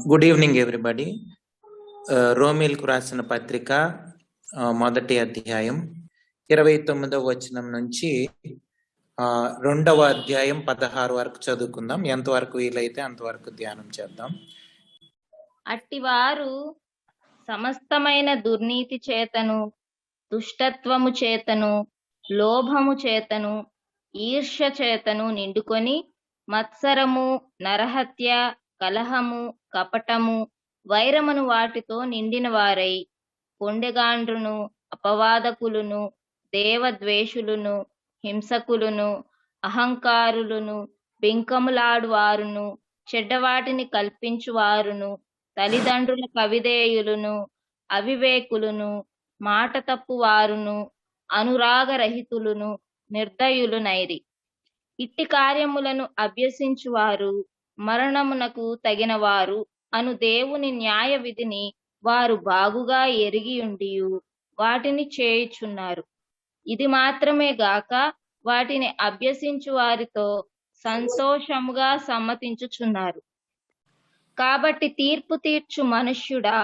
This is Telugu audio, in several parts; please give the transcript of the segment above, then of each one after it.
Good evening everybody. రోమిల్కు రాసిన పత్రిక మొదటి అధ్యాయం 29వ వచనం నుంచి 2వ అధ్యాయం 16 వరకు చదువుకుందాం. ఎంతవరకు వీలైతే అంతవరకు ధ్యానం చేద్దాం. అట్టివారు సమస్తమైన దుర్నీతి చేతను, దుష్టత్వము చేతను, లోభము చేతను, ఈర్ష్య చేతను నిండుకొని మత్సరము, నరహత్య, కలహము, కపటము, వైరమును వాటితో నిండిన వారై పొండెగాండ్రును, అపవాదకులను, దేవద్వేషులను, హింసకులను, అహంకారులను, బింకములాడువారును, చెడ్డవాటిని కల్పించువారును, తల్లిదండ్రులకు అవిధేయులను, అవివేకులను, మాట తప్పువారును, అనురాగరహితులను, నిర్దయులునైరి. ఇట్టి కార్యములను అభ్యసించువారు మరణమునకు తగినవారు అను దేవుని న్యాయ విధిని వారు బాగుగా ఎరిగియుండియు వాటిని చేయుచున్నారు. ఇది మాత్రమే గాక వాటిని అభ్యసించు వారితో సంతోషముగా సమ్మతించుచున్నారు. కాబట్టి తీర్పు తీర్చు మనుష్యుడా,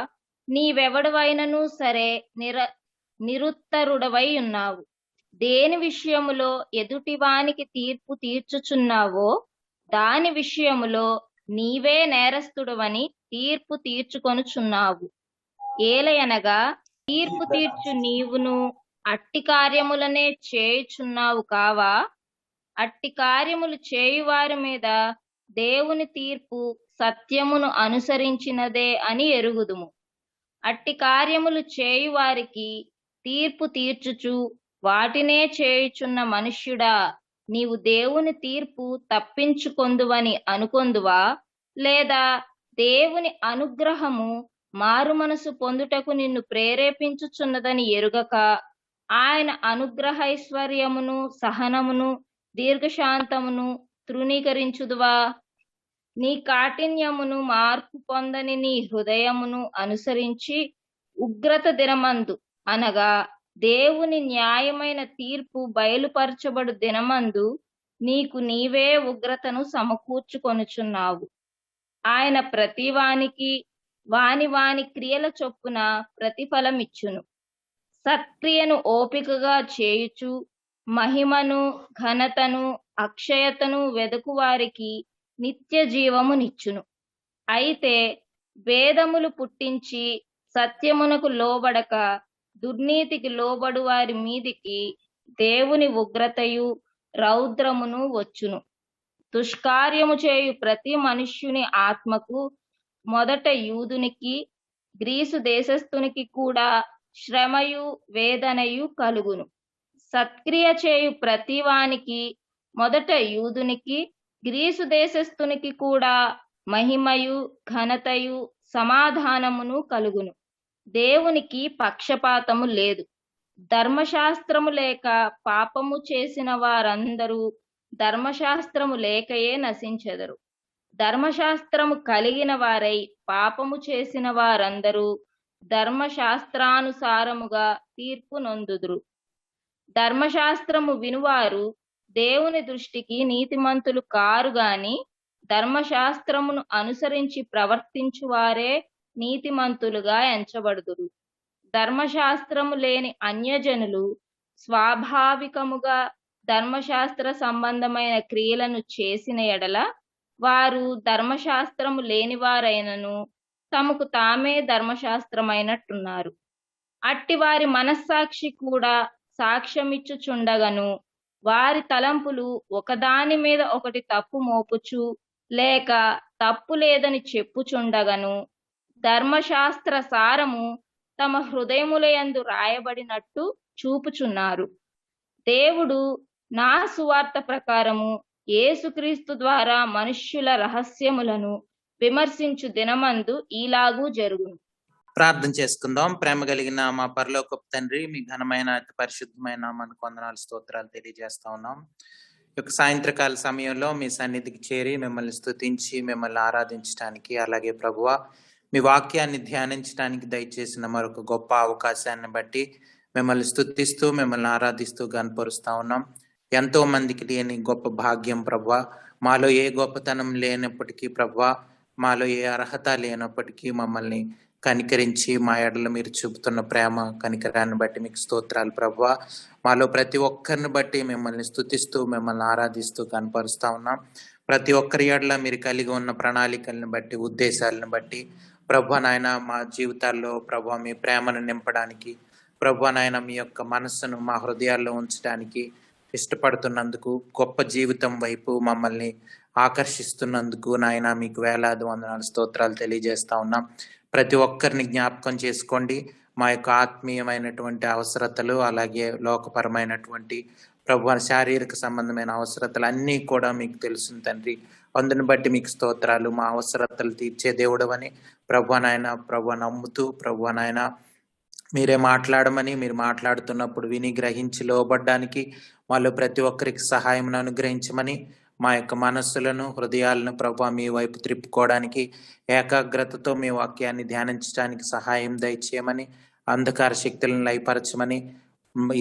నీవెవడవైనను సరే నిరుత్తరుడవై ఉన్నావు. దేని విషయములో ఎదుటివానికి తీర్పు తీర్చుచున్నావో దాని విషయములో నీవే నేరస్తుడవని తీర్పు తీర్చుకొనుచున్నావు. ఏలయనగా తీర్పు తీర్చు నీవును అట్టి కార్యములనే చేయుచున్నావు కావా? అట్టి కార్యములు చేయువారి మీద దేవుని తీర్పు సత్యమును అనుసరించినదే అని ఎరుగుదుము. అట్టి కార్యములు చేయువారికి తీర్పు తీర్చుచు వాటినే చేయుచున్న మనుష్యుడా, నీవు దేవుని తీర్పు తప్పించుకొందువని అనుకొందువా? లేదా దేవుని అనుగ్రహము మారు మనసు పొందుటకు నిన్ను ప్రేరేపించుచున్నదని ఎరుగక ఆయన అనుగ్రహైశ్వర్యమును, సహనమును, దీర్ఘశాంతమును తృణీకరించుదువా? నీ కాఠిన్యమును మార్పు పొందని నీ హృదయమును అనుసరించి ఉగ్రత దినమందు అనగా దేవుని న్యాయమైన తీర్పు బయలుపరచబడు దినమందు నీకు నీవే ఉగ్రతను సమకూర్చుకొనుచున్నావు. ఆయన ప్రతివానికి వాని వాని క్రియల చొప్పున ప్రతిఫలమిచ్చును. సత్క్రియను ఓపికగా చేయుచు మహిమను, ఘనతను, అక్షయతను వెదకు వారికి నిత్య జీవమునిచ్చును. అయితే వేదములు పుట్టించి సత్యమునకు లోబడక దుర్నీతికి లోబడు వారి మీదికి దేవుని ఉగ్రతయు రౌద్రమును వచ్చును. దుష్కార్యము చేయు ప్రతి మనుష్యుని ఆత్మకు మొదట యూదునికి, గ్రీసు దేశస్థునికి కూడా శ్రమయు వేదనయు కలుగును. సత్క్రియ చేయు ప్రతి వానికి మొదట యూదునికి, గ్రీసు దేశస్థునికి కూడా మహిమయు, ఘనతయు, సమాధానమును కలుగును. దేవునికి పక్షపాతము లేదు. ధర్మశాస్త్రము లేక పాపము చేసిన వారందరూ ధర్మశాస్త్రము లేకయే నశించెదరు. ధర్మశాస్త్రము కలిగిన వారై పాపము చేసిన వారందరూ ధర్మశాస్త్రానుసారముగా తీర్పు నొందుదురు. ధర్మశాస్త్రము వినువారు దేవుని దృష్టికి నీతిమంతులు కారు గాని ధర్మశాస్త్రమును అనుసరించి ప్రవర్తించువారే నీతిమంతులుగా ఎంచబడుదురు. ధర్మశాస్త్రము లేని అన్యజనులు స్వాభావికముగా ధర్మశాస్త్ర సంబంధమైన క్రియలను చేసిన ఎడల వారు ధర్మశాస్త్రము లేనివారైనను తమకు తామే ధర్మశాస్త్రమైనట్టున్నారు. అట్టి వారి మనస్సాక్షి కూడా సాక్ష్యమిచ్చుచుండగను వారి తలంపులు ఒకదాని మీద ఒకటి తప్పు మోపుచు లేక తప్పు లేదని చెప్పుచుండగను ధర్మశాస్త్ర సారము తమ హృదయములయందు రాయబడినట్టు చూపుచున్నారు. దేవుడు నా సువార్త ప్రకారము యేసుక్రీస్తు ద్వారా మనుష్యుల రహస్యములను విమర్శించు దినమందు ఈలాగూ జరుగును. ప్రార్థన చేసుకుందాం. ప్రేమ కలిగిన మా పరలోకపు తండ్రి, మీ ఘనమైన అతి పరిశుద్ధమైన నామానికి వందనాలు, స్తోత్రాలు తెలియజేస్తా ఉన్నాం. యొక్క సాయంత్రకాల సమయంలో మీ సన్నిధికి చేరి మిమ్మల్ని స్తుతించి మిమ్మల్ని ఆరాధించడానికి, అలాగే ప్రభువా మీ వాక్యాన్ని ధ్యానించడానికి దయచేసిన మరొక గొప్ప అవకాశాన్ని బట్టి మిమ్మల్ని స్తుతిస్తూ మిమ్మల్ని ఆరాధిస్తూ గనపరుస్తా ఉన్నాం. ఎంతో మందికి లేని గొప్ప భాగ్యం ప్రభువా, మాలో ఏ గొప్పతనం లేనప్పటికీ ప్రభువా మాలో ఏ అర్హత లేనప్పటికీ మమ్మల్ని కనికరించి మా ఎడల మీరు చూపుతున్న ప్రేమ కనికరాన్ని బట్టి మీకు స్తోత్రాలు ప్రభువా. మాలో ప్రతి ఒక్కరిని బట్టి మిమ్మల్ని స్తుతిస్తూ మిమ్మల్ని ఆరాధిస్తూ కనపరుస్తా ఉన్నాం. ప్రతి ఒక్కరి ఎడల మీరు కలిగి ఉన్న ప్రణాళికలను బట్టి ఉద్దేశాలను బట్టి ప్రభువా నాయన మా జీవితాల్లో ప్రభువా మీ ప్రేమను నింపడానికి ప్రభువా నాయన మీ యొక్క మనస్సును మా హృదయాల్లో ఉంచడానికి ఇష్టపడుతున్నందుకు గొప్ప జీవితం వైపు మమ్మల్ని ఆకర్షిస్తున్నందుకు నాయన మీకు వేలాది వందనాలు స్తోత్రాలు తెలియజేస్తా ఉన్నాం. ప్రతి ఒక్కరిని జ్ఞాపకం చేసుకోండి. మా యొక్క ఆత్మీయమైనటువంటి అవసరతలు అలాగే లోకపరమైనటువంటి ప్రభు శారీరక సంబంధమైన అవసరతలు అన్నీ కూడా మీకు తెలుసు తండ్రి. అందుని బట్టి మీకు స్తోత్రాలు. మా అవసరతలు తీర్చే దేవుడవని ప్రభు నాయన ప్రభు నమ్ముతూ ప్రభు నాయన మీరే మాట్లాడమని మీరు మాట్లాడుతున్నప్పుడు విని గ్రహించి లోబడ్డానికి వాళ్ళు ప్రతి ఒక్కరికి సహాయం అనుగ్రహించమని మా యొక్క మనస్సులను హృదయాలను ప్రభు మీ వైపు త్రిప్పుకోవడానికి ఏకాగ్రతతో మీ వాక్యాన్ని ధ్యానించడానికి సహాయం దయచేయమని అంధకార శక్తులను లయపరచమని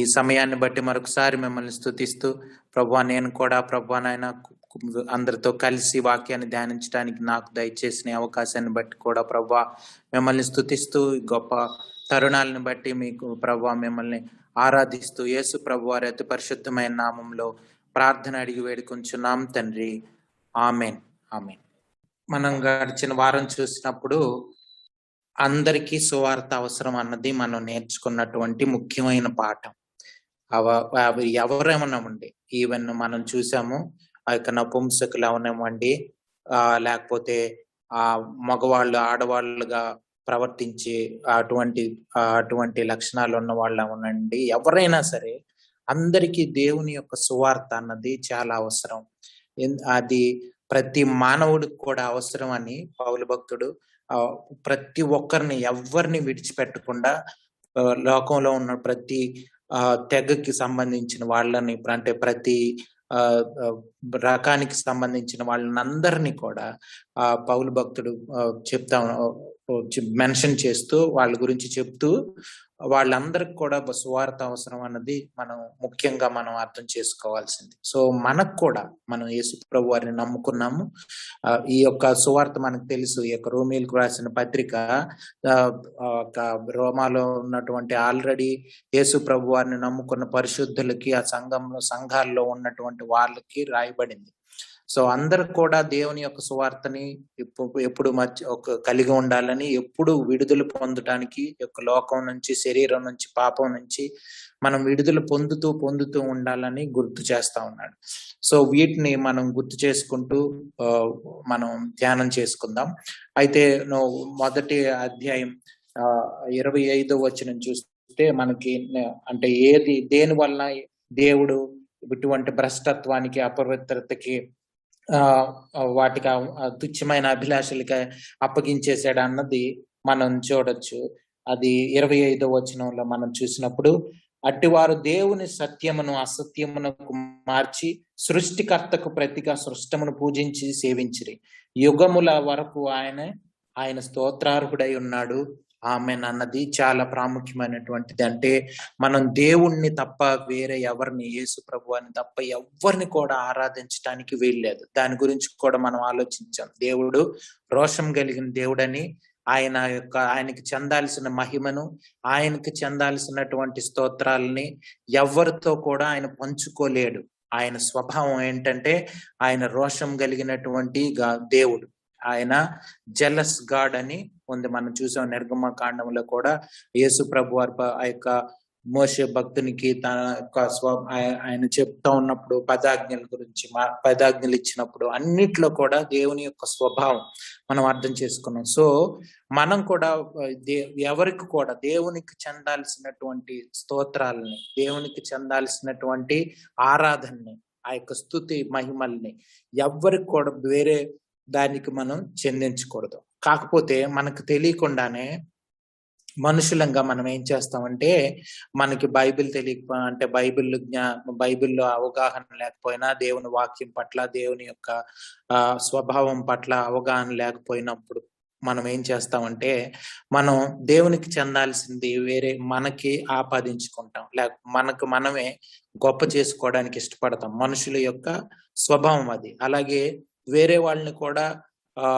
ఈ సమయాన్ని బట్టి మరొకసారి మిమ్మల్ని స్తుతిస్తూ ప్రభు నేను కూడా ప్రభు నాయన అందరితో కలిసి వాక్యాన్ని ధ్యానించడానికి నాకు దయచేసిన అవకాశాన్ని బట్టి కూడా ప్రభు మిమ్మల్ని స్తుతిస్తూ గొప్ప తరుణాలను బట్టి మీకు ప్రభు మిమ్మల్ని ఆరాధిస్తూ యేసు ప్రభు వారి అతి పరిశుద్ధమైన నామంలో ప్రార్థన అడిగి వేడుకొంచున్నాం తండ్రి. Amen amen. మనం గడిచిన వారం చూసినప్పుడు అందరికీ సువార్త అవసరం అన్నది మనం నేర్చుకున్నటువంటి ముఖ్యమైన పాఠం. అవి ఎవరేమన్నామండి, ఈవెన్ మనం చూసాము ఆ యొక్క నపుంసకులు అవనివ్వండి, లేకపోతే ఆ మగవాళ్ళు ఆడవాళ్ళుగా ప్రవర్తించి అటువంటి లక్షణాలు ఉన్న వాళ్ళు అవనండి, ఎవరైనా సరే అందరికీ దేవుని యొక్క సువార్త అన్నది చాలా అవసరం. అది ప్రతి మానవుడికి కూడా అవసరం అని పౌలు భక్తుడు ప్రతి ఒక్కరిని ఎవరిని విడిచిపెట్టకుండా లోకంలో ఉన్న ప్రతి తెగకి సంబంధించిన వాళ్ళని అంటే ప్రతి రకానికి సంబంధించిన వాళ్ళని అందరినీ కూడా పౌలు భక్తుడు మెన్షన్ చేస్తూ వాళ్ళ గురించి చెప్తూ వాళ్ళందరికి కూడా సువార్త అవసరం అన్నది మనం ముఖ్యంగా మనం అర్థం చేసుకోవాల్సింది. సో మనకు కూడా మనం యేసు ప్రభు వారిని నమ్ముకున్నాము. ఈ యొక్క సువార్త మనకు తెలుసు. ఈ యొక్క రోమీలకు రాసిన పత్రిక రోమాలో ఉన్నటువంటి ఆల్రెడీ యేసు ప్రభు వారిని నమ్ముకున్న పరిశుద్ధులకి ఆ సంఘాల్లో ఉన్నటువంటి వాళ్ళకి రాయబడింది. సో అందరు కూడా దేవుని యొక్క సువార్తని ఎప్పుడు కలిగి ఉండాలని, ఎప్పుడు విడుదల పొందటానికి యొక్క లోకం నుంచి శరీరం నుంచి పాపం నుంచి మనం విడుదల పొందుతూ ఉండాలని గుర్తు చేస్తా ఉన్నాడు. సో వీటిని మనం గుర్తు చేసుకుంటూ మనం ధ్యానం చేసుకుందాం. అయితే మొదటి అధ్యాయం 25వ వచనం చూస్తే మనకి అంటే దేని వలన దేవుడు ఇటువంటి భ్రష్టత్వానికి అపవిత్రతకి వాటికి తుచ్చమైన అభిలాషలకి అప్పగించేశాడు అన్నది మనం చూడొచ్చు. అది 25వ వచనంలో మనం చూసినప్పుడు, అట్టివారు దేవుని సత్యమును అసత్యమునకు మార్చి సృష్టికర్తకు ప్రతిగా సృష్టమును పూజించి సేవించిరి. యుగముల వరకు ఆయన స్తోత్రార్హుడై ఉన్నాడు. ఆమెన్ అన్నది చాలా ప్రాముఖ్యమైనటువంటిది. అంటే మనం దేవుణ్ణి తప్ప వేరే ఎవరిని, యేసు ప్రభువాన్ని తప్ప ఎవరిని కూడా ఆరాధించడానికి వీల్లేదు. దాని గురించి కూడా మనం ఆలోచించాం. దేవుడు రోషం కలిగిన దేవుడని, ఆయనకి చెందాల్సిన మహిమను, ఆయనకి చెందాల్సినటువంటి స్తోత్రాలని ఎవరితో కూడా ఆయన పంచుకోలేడు. ఆయన స్వభావం ఏంటంటే ఆయన రోషం కలిగినటువంటి దేవుడు. ఆయన జెలస్ గాడ్ అని ఉంది. మనం చూసాం నిర్గమ కాండంలో కూడా యేసు ప్రభు వారి ఆ యొక్క మోషే భక్తునికి తన యొక్క ఆయన చెప్తా ఉన్నప్పుడు పదాజ్ఞలు ఇచ్చినప్పుడు అన్నిట్లో కూడా దేవుని యొక్క స్వభావం మనం అర్థం చేసుకున్నాం. సో మనం కూడా ఎవరికి కూడా దేవునికి చెందాల్సినటువంటి స్తోత్రాలని, దేవునికి చెందాల్సినటువంటి ఆరాధనని, ఆ యొక్క స్తుతి మహిమల్ని ఎవరికి కూడా వేరే దానికి మనం చెందించకూడదు. కాకపోతే మనకు తెలియకుండానే మనుషులంగా మనం ఏం చేస్తామంటే, మనకి బైబిల్ అంటే బైబిల్లో అవగాహన లేకపోయినా, దేవుని వాక్యం పట్ల, దేవుని యొక్క స్వభావం పట్ల అవగాహన లేకపోయినప్పుడు మనం ఏం చేస్తామంటే, మనం దేవునికి చెందాల్సింది వేరే మనకి ఆపాదించుకుంటాం, మనకు మనమే గొప్ప చేసుకోవడానికి ఇష్టపడతాం. మనుషుల యొక్క స్వభావం అది. అలాగే వేరే వాళ్ళని కూడా ఆ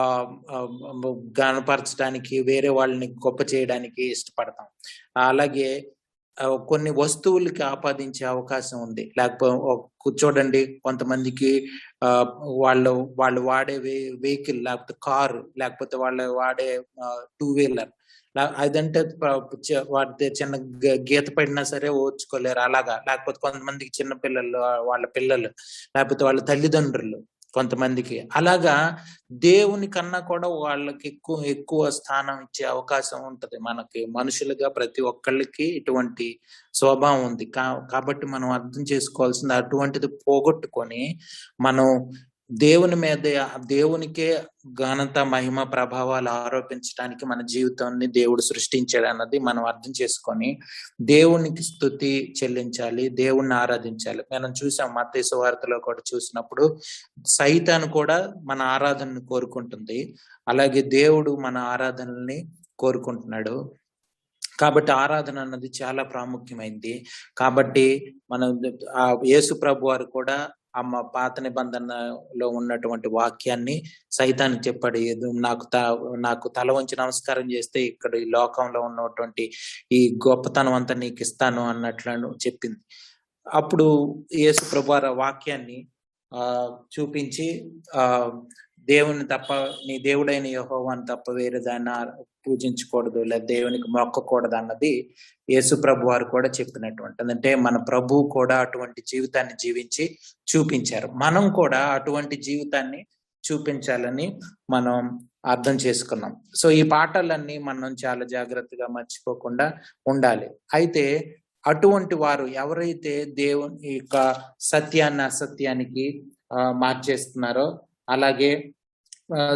ఆ, గనపరచడానికి, వేరే వాళ్ళని గొప్ప చేయడానికి ఇష్టపడతాం. అలాగే కొన్ని వస్తువులకి ఆపాదించే అవకాశం ఉంది. చూడండి, కొంతమందికి ఆ వాళ్ళు వాళ్ళు వాడే వెహికల్, లేకపోతే కారు, లేకపోతే వాళ్ళు వాడే టూ వీలర్, అదంటే వాడితే చిన్న గీత పడినా సరే ఓర్చుకోలేరు అలాగా. లేకపోతే కొంతమందికి చిన్న పిల్లలు, వాళ్ళ పిల్లలు, లేకపోతే వాళ్ళ తల్లిదండ్రులు, కొంతమందికి అలాగా దేవుని కన్నా కూడా వాళ్ళకి ఎక్కువ ఎక్కువ స్థానం ఇచ్చే అవకాశం ఉంటది. మనకి మనుషులుగా ప్రతి ఒక్కళ్ళకి ఇటువంటి స్వభావం ఉంది. కాబట్టి మనం అర్థం చేసుకోవాల్సింది, అటువంటిది పోగొట్టుకొని మనం దేవుని మీద, దేవునికే ఘనత, మహిమ, ప్రభావాలు ఆరోపించడానికి మన జీవితాన్ని దేవుడు సృష్టించాడు అన్నది మనం అర్థం చేసుకొని దేవునికి స్తుతి చెల్లించాలి, దేవుణ్ణి ఆరాధించాలి. మనం చూసాం మత్తయి సువార్తలో కూడా చూసినప్పుడు, సైతాను కూడా మన ఆరాధనను కోరుకుంటుంది, అలాగే దేవుడు మన ఆరాధనల్ని కోరుకుంటున్నాడు. కాబట్టి ఆరాధన అన్నది చాలా ప్రాముఖ్యమైంది. కాబట్టి మనం యేసు ప్రభు వారు కూడా పాత నిబంధనలో ఉన్నటువంటి వాక్యాన్ని సైతానికి చెప్పాడు. నాకు తల వంచి నమస్కారం చేస్తే ఇక్కడ ఈ లోకంలో ఉన్నటువంటి ఈ గొప్పతనం అంతా నీకు ఇస్తాను అన్నట్లు చెప్పింది. అప్పుడు యేసు ప్రభు వారు వాక్యాన్ని చూపించి, దేవుని తప్ప, నీ దేవుడైన యెహోవాను తప్ప వేరే దాన్ని పూజించకూడదు, లేదా దేవునికి మొక్కకూడదు అన్నది యేసు ప్రభు వారు కూడా చెప్పినటువంటి. అంటే మన ప్రభు కూడా అటువంటి జీవితాన్ని జీవించి చూపించారు. మనం కూడా అటువంటి జీవితాన్ని చూపించాలని మనం అర్థం చేసుకున్నాం. సో ఈ పాఠాలన్నీ మనం చాలా జాగ్రత్తగా మర్చిపోకుండా ఉండాలి. అయితే అటువంటి వారు ఎవరైతే దేవుని యొక్క సత్యాన్ని అసత్యానికి మార్చేస్తున్నారో, అలాగే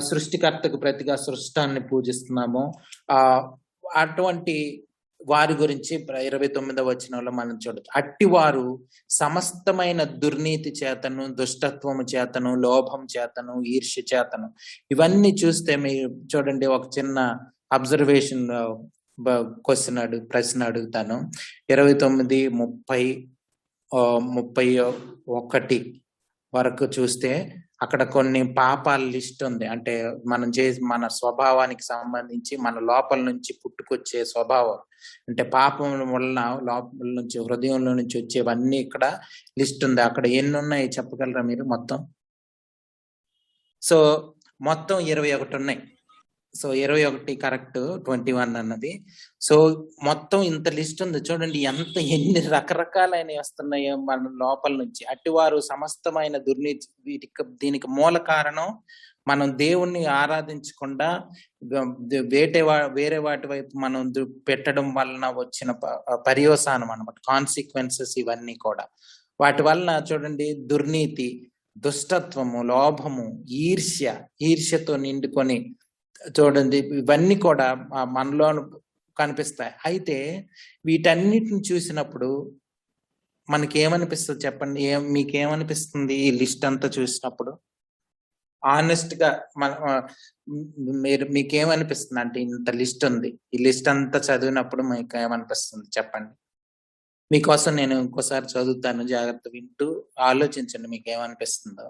సృష్టికర్తకు ప్రతిగా సృష్టాన్ని పూజిస్తున్నామో, అటువంటి వారి గురించి 29వ వచనంలో మనం చూడొచ్చు. అట్టి వారు సమస్తమైన దుర్నీతి చేతను, దుష్టత్వము చేతను, లోభం చేతను, ఈర్ష్య చేతను, ఇవన్నీ చూస్తే మీరు చూడండి, ఒక చిన్న అబ్జర్వేషన్ ప్రశ్న అడుగుతాను. 29, 30, 31 వరకు చూస్తే అక్కడ కొన్ని పాపాల లిస్ట్ ఉంది. అంటే మనం మన స్వభావానికి సంబంధించి, మన లోపల నుంచి పుట్టుకొచ్చే స్వభావం, అంటే పాపం వలన లోపల నుంచి, హృదయంలో నుంచి వచ్చేవన్నీ ఇక్కడ లిస్ట్ ఉంది. అక్కడ ఎన్ని ఉన్నాయి చెప్పగలరా మీరు మొత్తం? సో మొత్తం 21 ఉన్నాయి. సో 21 కరెక్ట్, 21 అన్నది. సో మొత్తం ఇంత లిస్ట్ ఉంది చూడండి, ఎన్ని రకరకాలైన వస్తున్నాయో మన లోపల నుంచి. అట్టివారు సమస్తమైన దుర్నీతి, దీనికి మూల కారణం మనం దేవుణ్ణి ఆరాధించకుండా వేరే వాటి వైపు మనం పెట్టడం వలన వచ్చిన పర్యవసానం అన్నమాట, కాన్సిక్వెన్సెస్ ఇవన్నీ కూడా. వాటి వలన చూడండి, దుర్నీతి, దుష్టత్వము, లోభము, ఈర్ష్యతో నిండుకొని చూడండి, ఇవన్నీ కూడా మనలో కనిపిస్తాయి. అయితే వీటన్నిటిని చూసినప్పుడు మనకేమనిపిస్తుంది చెప్పండి? మీకేమనిపిస్తుంది ఈ లిస్ట్ అంతా చూసినప్పుడు? ఆనెస్ట్ గా మీకేమనిపిస్తుంది? అంటే ఇంత లిస్ట్ ఉంది, ఈ లిస్ట్ అంతా చదివినప్పుడు మీకు ఏమనిపిస్తుంది చెప్పండి? మీకోసం నేను ఇంకోసారి చదువుతాను, జాగ్రత్త వింటూ ఆలోచించండి మీకేమనిపిస్తుందో.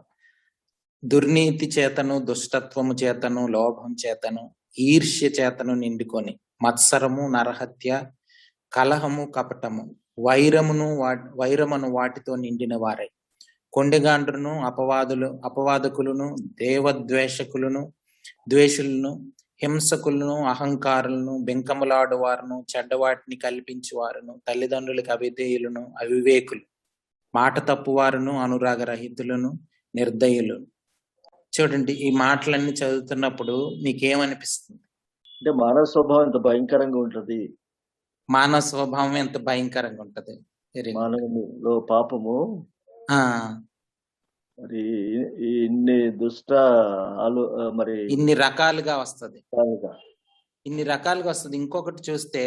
దుర్నీతి చేతను, దుష్టత్వము చేతను, లోభం చేతను, ఈర్ష్య చేతను నిండుకొని, మత్సరము, నరహత్య, కలహము, కపటము, వైరమును వాటితో నిండిన వారై, కొండెగాండ్రును, అపవాదకులను, ద్వేషులను, హింసకులను, అహంకారులను, బెంకములాడు వారును, చెడ్డవాటిని కల్పించు వారును, తల్లిదండ్రులకు అవిధేయులను, అవివేకులు, మాట తప్పువారును, అనురాగరహితులను, నిర్దయులు. చూడండి, ఈ మాటలన్నీ చదువుతున్నప్పుడు మీకేమనిపిస్తుంది? అంటే మానవ స్వభావం ఎంత భయంకరంగా ఉంటది. మానవ స్వభావం ఎంత భయంకరంగా ఉంటది. మానవులో పాపము మరి ఇన్ని మరి ఇన్ని రకాలుగా వస్తది. ఇంకొకటి చూస్తే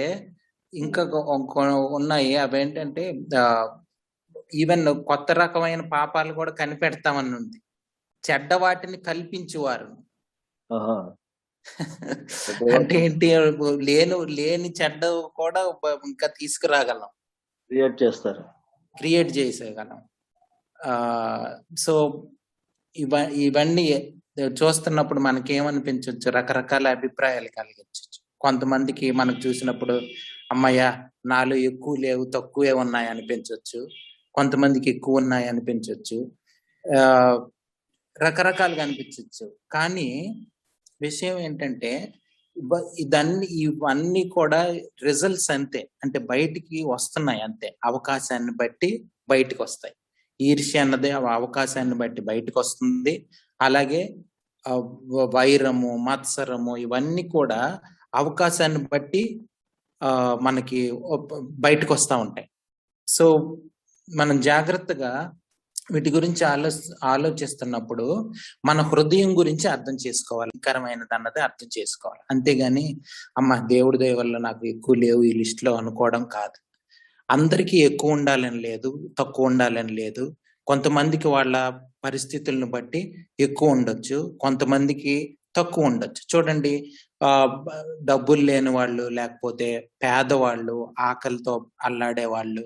ఇంకా ఉన్నాయి. అవేంటంటే ఈవెన్ కొత్త రకమైన పాపాలు కూడా కనిపెడతామని ఉంది. చెడ్డ వాటిని కల్పించువారు అంటే ఏంటి? లేని చెడ్డ కూడా ఇంకా తీసుకురాగలం, క్రియేట్ చేసేయగలం. సో ఇవన్నీ చూస్తున్నప్పుడు మనకేమనిపించవచ్చు, రకరకాల అభిప్రాయాలు కలిగించవచ్చు. కొంతమందికి మనకు చూసినప్పుడు అమ్మయ్య నాలో ఎక్కువ లేవు తక్కువే ఉన్నాయి అనిపించవచ్చు, కొంతమందికి ఎక్కువ ఉన్నాయి అనిపించవచ్చు, ఆ రకరకాలుగా అనిపించవచ్చు. కానీ విషయం ఏంటంటే ఇవన్నీ కూడా రిజల్ట్స్ అంతే, అంటే బయటికి వస్తున్నాయి అంతే, అవకాశాన్ని బట్టి బయటికి వస్తాయి. ఈర్ష్య అన్నది అవకాశాన్ని బట్టి బయటకు వస్తుంది. అలాగే వైరము, మత్సరము ఇవన్నీ కూడా అవకాశాన్ని బట్టి మనకి బయటకు వస్తూ ఉంటాయి. సో మనం జాగ్రత్తగా వీటి గురించి ఆలోచిస్తున్నప్పుడు మన హృదయం గురించి అర్థం చేసుకోవాలి, కరమైనది అన్నది అర్థం చేసుకోవాలి. అంతేగాని అమ్మ దేవుడి దయ వల్ల నాకు ఎక్కువ లేవు ఈ లిస్ట్ లో అనుకోవడం కాదు. అందరికీ ఎక్కువ ఉండాలని లేదు, తక్కువ ఉండాలని లేదు. కొంతమందికి వాళ్ళ పరిస్థితులను బట్టి ఎక్కువ ఉండొచ్చు, కొంతమందికి తక్కువ ఉండొచ్చు. చూడండి, డబ్బులు లేని వాళ్ళు, లేకపోతే పేదవాళ్ళు, ఆకలితో అల్లాడే వాళ్ళు,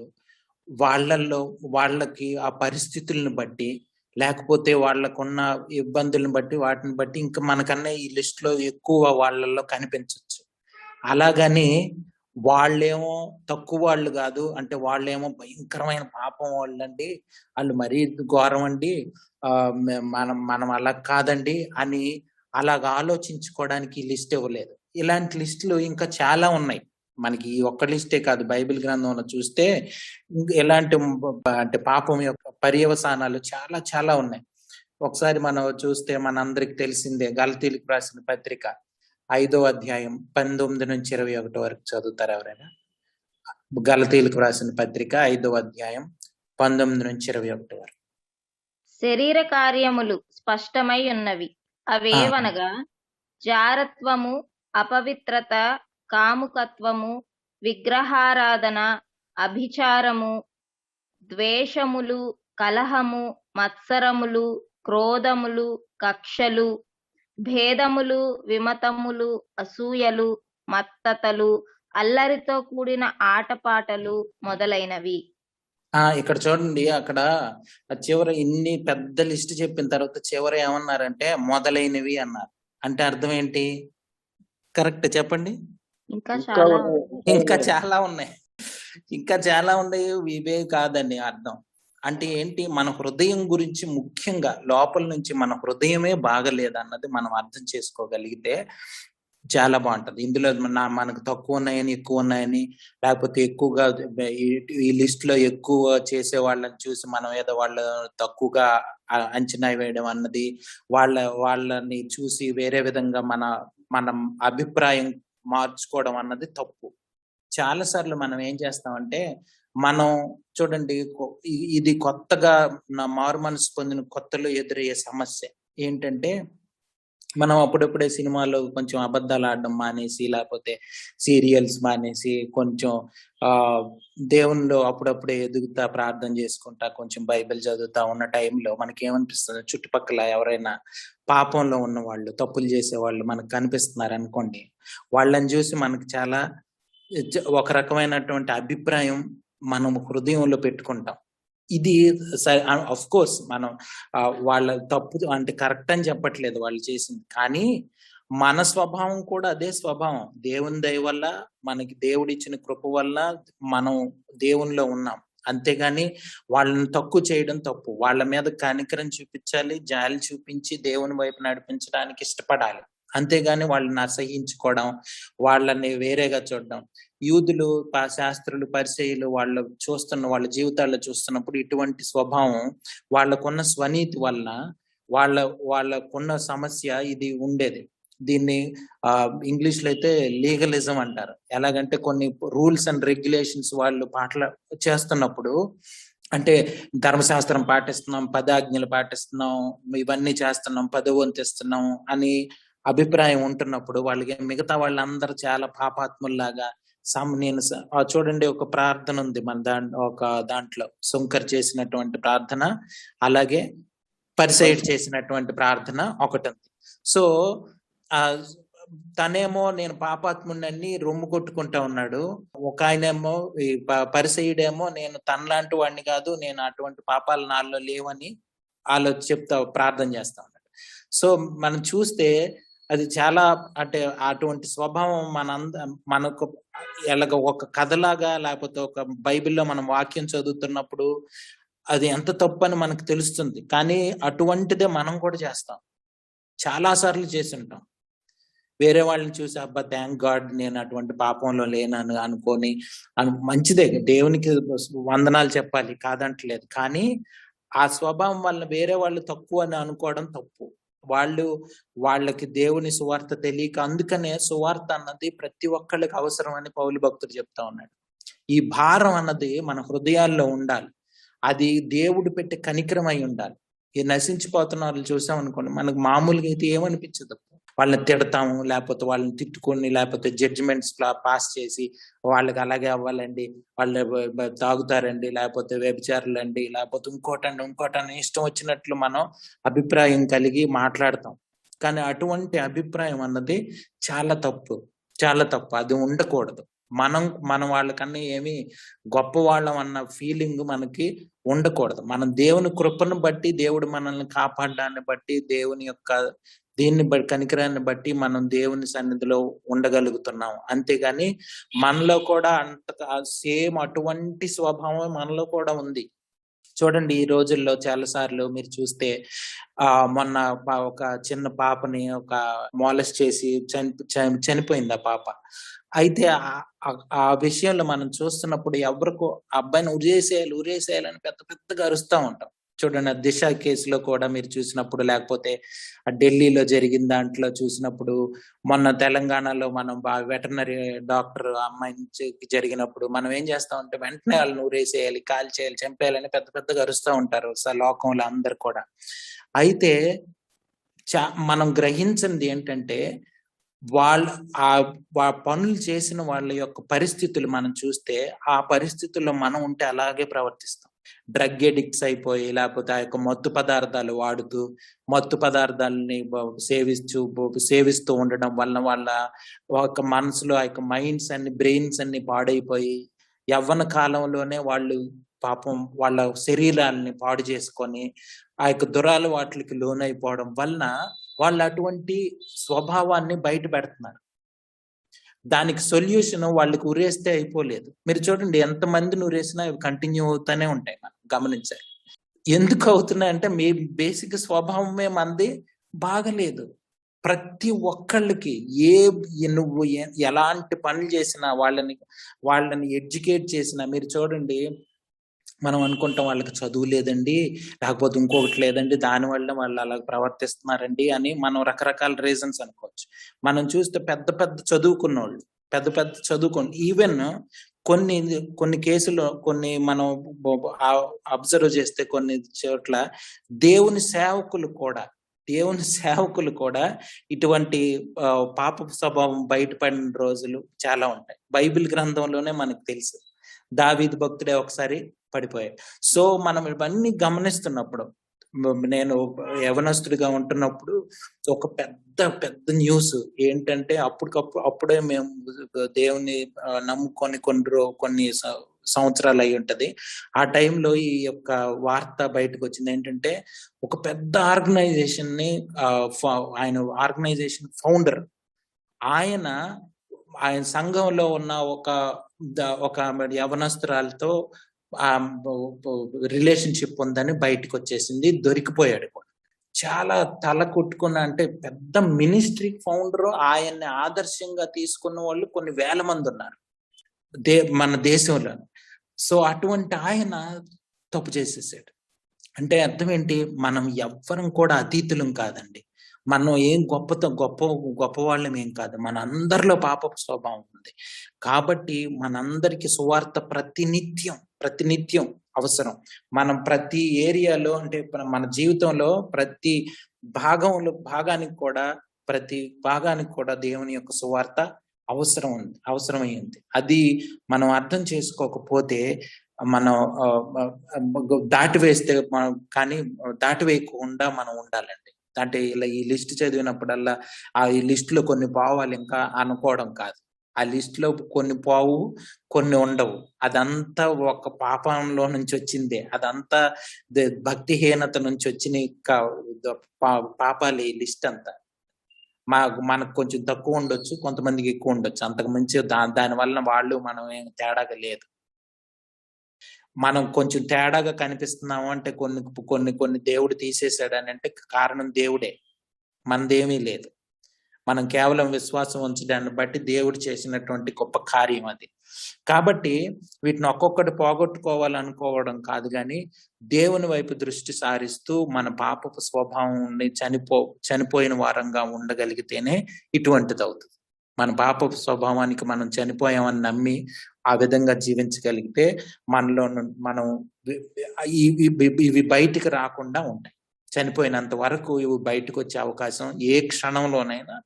వాళ్ళకి ఆ పరిస్థితులను బట్టి, లేకపోతే వాళ్ళకున్న ఇబ్బందులను బట్టి, వాటిని బట్టి ఇంకా మనకన్నా ఈ లిస్ట్ లో ఎక్కువ వాళ్ళల్లో కనిపించవచ్చు. అలాగని వాళ్ళేమో తక్కువ వాళ్ళు కాదు, అంటే వాళ్ళేమో భయంకరమైన పాపం వాళ్ళండి, వాళ్ళు మరీ ఘోరం అండి, మనం అలా కాదండి అని అలాగ ఆలోచించుకోవడానికి లిస్ట్ ఇవ్వలేదు. ఇలాంటి లిస్టులు ఇంకా చాలా ఉన్నాయి. మనకి ఈ ఒక్క లిస్టే కాదు, బైబిల్ గ్రంథంలో చూస్తే ఎలాంటి అంటే పాపం యొక్క పర్యవసానాలు చాలా చాలా ఉన్నాయి. ఒకసారి మనం చూస్తే మనందరికి తెలిసిందే, గలతీయులకు రాసిన పత్రిక 5వ అధ్యాయం 19 నుంచి 21 వరకు చదువుతారు ఎవరైనా? గలతీయులకు రాసిన పత్రిక 5వ అధ్యాయం 19 నుంచి 21 వరకు. శరీర కార్యములు స్పష్టమై ఉన్నవి, అవేవనగా జారత్వము, అపవిత్రత, కాముకత్వము, విగ్రహారాధన, అభిచారము, ద్వేషములు, కలహము, మత్సరములు, క్రోధములు, కక్షలు, భేదములు, విమతములు, అసూయలు, మత్తతలు, అల్లరితో కూడిన ఆటపాటలు మొదలైనవి. ఇక్కడ చూడండి, అక్కడ చివర ఇన్ని పెద్ద లిస్ట్ చెప్పిన తర్వాత చివర ఏమన్నారంటే మొదలైనవి అన్నారు. అంటే అర్థం ఏంటి? కరెక్ట్ చెప్పండి. ఇంకా చాలా ఉన్నాయి, ఇంకా చాలా ఉన్నాయి. ఇవే కాదండి అర్థం. అంటే ఏంటి? మన హృదయం గురించి, ముఖ్యంగా లోపల నుంచి మన హృదయమే బాగలేదన్నది మనం అర్థం చేసుకోగలిగితే చాలా బాగుంటది. ఇందులో మనకు తక్కువ ఉన్నాయని, ఎక్కువ ఉన్నాయని, లేకపోతే ఎక్కువగా ఈ లిస్ట్ లో ఎక్కువ చేసే వాళ్ళని చూసి మనం ఏదో వాళ్ళ తక్కువగా అంచనా వేయడం అన్నది, వాళ్ళని చూసి వేరే విధంగా మనం అభిప్రాయం మార్చుకోవడం అన్నది తప్పు. చాలా సార్లు మనం ఏం చేస్తామంటే, మనం చూడండి, ఇది కొత్తగా మారు మనసు పొందిన కొత్తలో ఎదురయ్యే సమస్య ఏంటంటే, మనం అప్పుడప్పుడే సినిమాలో కొంచెం అబద్ధాలు ఆడడం మానేసి, లేకపోతే సీరియల్స్ మానేసి, కొంచెం దేవునిలో అప్పుడప్పుడే ఎదుగుతా, ప్రార్థన చేసుకుంటా, కొంచెం బైబిల్ చదువుతా ఉన్న టైంలో మనకేమనిపిస్తుంది? చుట్టుపక్కల ఎవరైనా పాపంలో ఉన్న వాళ్ళు, తప్పులు చేసే వాళ్ళు మనకు కనిపిస్తున్నారు అనుకోండి, వాళ్ళని చూసి మనకు చాలా ఒక రకమైనటువంటి అభిప్రాయం మనం హృదయంలో పెట్టుకుంటాం. ఇది అఫ్ కోర్స్ మనం వాళ్ళ తప్పు అంటే కరెక్ట్ అని చెప్పట్లేదు వాళ్ళు చేసింది, కానీ మన స్వభావం కూడా అదే స్వభావం. దేవుని దయ వల్ల, మనకి దేవుడిచ్చిన కృప వల్ల మనం దేవునిలో ఉన్నాం. అంతేగాని వాళ్ళని తక్కువ చేయడం తప్పు. వాళ్ళ మీద కనికరం చూపించాలి, జాలి చూపించి దేవుని వైపు నడిపించడానికి ఇష్టపడాలి. అంతేగాని వాళ్ళని అసహించుకోవడం, వాళ్ళని వేరేగా చూడడం. యూదులు, శాస్త్రులు, పరిసయ్యులు వాళ్ళ జీవితాల్లో చూస్తున్నప్పుడు ఇటువంటి స్వభావం, వాళ్ళకున్న స్వనీతి వల్ల, వాళ్ళకున్న సమస్య ఇది ఉండేది. దీన్ని ఇంగ్లీష్ లో అయితే లీగలిజం అంటారు. ఎలాగంటే కొన్ని రూల్స్ అండ్ రెగ్యులేషన్స్ వాళ్ళు చేస్తున్నప్పుడు, అంటే ధర్మశాస్త్రం పాటిస్తున్నాం, 10 ఆజ్ఞలు పాటిస్తున్నాం, ఇవన్నీ చేస్తున్నాం, 10వ వంతు ఇస్తున్నాం అని అభిప్రాయం ఉంటున్నప్పుడు, వాళ్ళకి మిగతా వాళ్ళందరూ చాలా పాపాత్ముల్లాగా చూడండి, ఒక ప్రార్థన ఉంది మన దాంట్లో శంకర్ చేసినటువంటి ప్రార్థన, అలాగే పరిసయ్యుడు చేసినటువంటి ప్రార్థన ఒకటి ఉంది. సో తనేమో నేను పాపాత్ముడిని రొమ్ము కొట్టుకుంటా ఉన్నాడు, ఒక ఆయనేమో పరిసయ్యుడేమో నేను తనలాంటి వాడిని కాదు, నేను అటువంటి పాపాలు నాలో లేవని చెప్తా ప్రార్థన చేస్తా ఉన్నాడు. సో మనం చూస్తే అది చాలా అంటే అటువంటి స్వభావం మనకు ఎలాగ ఒక కథలాగా లేకపోతే ఒక బైబిల్లో మనం వాక్యం చదువుతున్నప్పుడు అది ఎంత తప్పని మనకు తెలుస్తుంది. కానీ అటువంటిదే మనం కూడా చేస్తాం, చాలా సార్లు చేసి ఉంటాం. వేరే వాళ్ళని చూసి అబ్బా థ్యాంక్ గాడ్ నేను అటువంటి పాపంలో లేనని అనుకొని మంచిదే, దేవునికి వందనాలు చెప్పాలి, కాదంటలేదు. కానీ ఆ స్వభావం వల్ల వేరే వాళ్ళు తక్కువ అని అనుకోవడం తప్పు. వాళ్ళకి దేవుని సువార్త తెలియక, అందుకనే సువార్త అన్నది ప్రతి ఒక్కళ్ళకి అవసరం అని పౌలు భక్తుడు చెప్తా ఉన్నాడు. ఈ భారం అన్నది మన హృదయాల్లో ఉండాలి, అది దేవుడు పెట్టే కనికరం అయి ఉండాలి. ఈ నశించిపోతున్న వాళ్ళు చూసాం అనుకోండి, మనకు మామూలుగా అయితే ఏమనిపించదు. వాళ్ళని తిడతాము, లేకపోతే వాళ్ళని తిట్టుకొని, లేకపోతే జడ్జిమెంట్స్ పాస్ చేసి వాళ్ళకి అలాగే అవ్వాలండి, వాళ్ళు తాగుతారండి, లేకపోతే వ్యభిచారులండి, లేకపోతే ఇంకోటని ఇష్టం వచ్చినట్లు మనం అభిప్రాయం కలిగి మాట్లాడతాం. కానీ అటువంటి అభిప్రాయం అన్నది చాలా తప్పు, చాలా తప్పు. అది ఉండకూడదు. మనం వాళ్ళకన్నా ఏమి గొప్ప వాళ్ళం అన్న ఫీలింగ్ మనకి ఉండకూడదు. మనం దేవుని కృపను బట్టి, దేవుడు మనల్ని కాపాడడాన్ని బట్టి, దేవుని యొక్క దీన్ని బట్టి, కనికరాన్ని బట్టి మనం దేవుని సన్నిధిలో ఉండగలుగుతున్నాం. అంతేగాని మనలో కూడా సేమ్ అటువంటి స్వభావం మనలో కూడా ఉంది. చూడండి, ఈ రోజుల్లో చాలా సార్లు మీరు చూస్తే మొన్న ఒక చిన్న పాపని ఒక మాలెస్ట్ చేసి చనిపోయింది ఆ పాప. అయితే ఆ విషయంలో మనం చూస్తున్నప్పుడు ఎవరికో అబ్బాయిని ఉరేసేయాలని పెద్దగా అరుస్తూ ఉంటాం. చూడండి, ఆ దిశ కేసులో కూడా మీరు చూసినప్పుడు, లేకపోతే ఆ ఢిల్లీలో జరిగిన దాంట్లో చూసినప్పుడు, మొన్న తెలంగాణలో మనం వెటర్నరీ డాక్టర్ అమ్మాయి జరిగినప్పుడు మనం ఏం చేస్తామంటే వెంటనే వాళ్ళని ఊరేసేయాలి, కాల్చేయాలి, చంపేయాలని పెద్దగా అరుస్తూ ఉంటారు లోకంలో అందరు కూడా. అయితే మనం గ్రహించింది ఏంటంటే, ఆ పనులు చేసిన వాళ్ళ యొక్క పరిస్థితులు మనం చూస్తే, ఆ పరిస్థితుల్లో మనం ఉంటే అలాగే ప్రవర్తిస్తాం. డ్రగ్ ఎడిక్ట్స్ అయిపోయి, లేకపోతే ఆ యొక్క మత్తు పదార్థాలు వాడుతూ, మత్తు పదార్థాలని సేవిస్తూ ఉండడం వల్ల వాళ్ళ ఒక మనసులో ఆ యొక్క మైండ్స్ అన్ని, బ్రెయిన్స్ అన్ని పాడైపోయి, యవ్వన కాలంలోనే వాళ్ళు పాపం వాళ్ళ శరీరాలని పాడు చేసుకొని ఆ యొక్క దురలవాట్లకి లోనైపోవడం వలన వాళ్ళు అటువంటి స్వభావాన్ని బయట పెడుతున్నారు. దానికి సొల్యూషన్ వాళ్ళకి ఉరేస్తే అయిపోలేదు. మీరు చూడండి, ఎంతమందిని ఉరేసినా అవి కంటిన్యూ అవుతానే ఉంటాయి. మనం గమనించాలి. ఎందుకు అవుతున్నాయంటే మీ బేసిక్ స్వభావమే మంది బాగలేదు. ప్రతి ఒక్కళ్ళకి నువ్వు ఎలాంటి పనులు చేసినా, వాళ్ళని ఎడ్యుకేట్ చేసినా, మీరు చూడండి, మనం అనుకుంటాం వాళ్ళకి చదువు లేదండి, లేకపోతే ఇంకొకటి లేదండి, దానివల్ల వాళ్ళు అలా ప్రవర్తిస్తున్నారండి అని మనం రకరకాల రీజన్స్ అనుకోవచ్చు. మనం చూస్తే పెద్ద చదువుకున్న ఈవెన్ కొన్ని కేసులు, కొన్ని మనం అబ్జర్వ్ చేస్తే కొన్ని చోట్ల దేవుని సేవకులు కూడా ఇటువంటి పాప స్వభావం బయటపడిన రోజులు చాలా ఉంటాయి. బైబిల్ గ్రంథంలోనే మనకు తెలుసు, దావీదు భక్తుడే ఒకసారి పడిపోయాడు. సో మనం ఇవన్నీ గమనిస్తున్నప్పుడు, నేను యవనస్తుడిగా ఉంటున్నప్పుడు ఒక పెద్ద న్యూస్ ఏంటంటే, అప్పుడే మేము దేవుని నమ్ముకొని కొన్ని సంవత్సరాలు అయి ఉంటది. ఆ టైంలో ఈ యొక్క వార్త బయటకు వచ్చింది ఏంటంటే, ఒక పెద్ద ఆయన ఆర్గనైజేషన్ ఫౌండర్, ఆయన సంఘంలో ఉన్న ఒక యవనస్తురాలతో రిలేషన్షిప్ ఉందని బయటకు వచ్చేసింది, దొరికిపోయాడు కూడా. చాలా తల కొట్టుకున్న, అంటే పెద్ద మినిస్ట్రీ ఫౌండర్, ఆయన్ని ఆదర్శంగా తీసుకున్న వాళ్ళు కొన్ని వేల మంది ఉన్నారు మన దేశంలో. సో అటువంటి ఆయన తప్పు చేసేసాడు. అంటే అర్థం ఏంటి? మనం ఎవ్వరం కూడా అతీతులం కాదండి. మనం ఏం గొప్ప వాళ్ళం ఏం కాదు. మన అందరిలో పాపపు స్వభావం ఉంది. కాబట్టి మనందరికి సువార్త ప్రతినిత్యం అవసరం. మనం ప్రతి ఏరియాలో, అంటే మన జీవితంలో ప్రతి భాగానికి కూడా దేవుని యొక్క సువార్త అవసరమైంది. అది మనం అర్థం చేసుకోకపోతే మనం దాటివేయకుండా మనం ఉండాలండి. అంటే ఇలా ఈ లిస్ట్ చదివినప్పుడల్లా ఆ ఈ లిస్ట్ లో కొన్ని భావాలు ఇంకా అనుకోవడం కాదు. ఆ లిస్ట్ లో కొన్ని పోవు, కొన్ని ఉండవు. అదంతా ఒక పాపంలో నుంచి వచ్చిందే. అదంతా భక్తిహీనత నుంచి వచ్చిన పాపాలు ఈ లిస్ట్ అంతా. మనకు కొంచెం తక్కువ ఉండొచ్చు, కొంతమందికి ఎక్కువ ఉండొచ్చు. అంతకు మించి దాని వలన వాళ్ళు మనం ఏం తేడాగా లేదు. మనం కొంచెం తేడాగా కనిపిస్తున్నాము అంటే కొన్ని కొన్ని కొన్ని దేవుడు తీసేశాడని అంటే కారణం దేవుడే, మనదేమీ లేదు. మనం కేవలం విశ్వాసం ఉంచడాన్ని బట్టి దేవుడు చేసినటువంటి గొప్ప కార్యం అది. కాబట్టి వీటిని ఒక్కొక్కటి పోగొట్టుకోవాలనుకోవడం కాదు, కానీ దేవుని వైపు దృష్టి సారిస్తూ మన పాపపు స్వభావాన్ని చనిపోయిన వారంగా ఉండగలిగితేనే ఇటువంటిది అవుతుంది. మన పాపపు స్వభావానికి మనం చనిపోయామని నమ్మి ఆ విధంగా జీవించగలిగితే మనలో మనం ఇవి బయటికి రాకుండా ఉంటాయి. చనిపోయినంత వరకు ఇవి బయటకు వచ్చే అవకాశం ఏ క్షణంలోనైనా.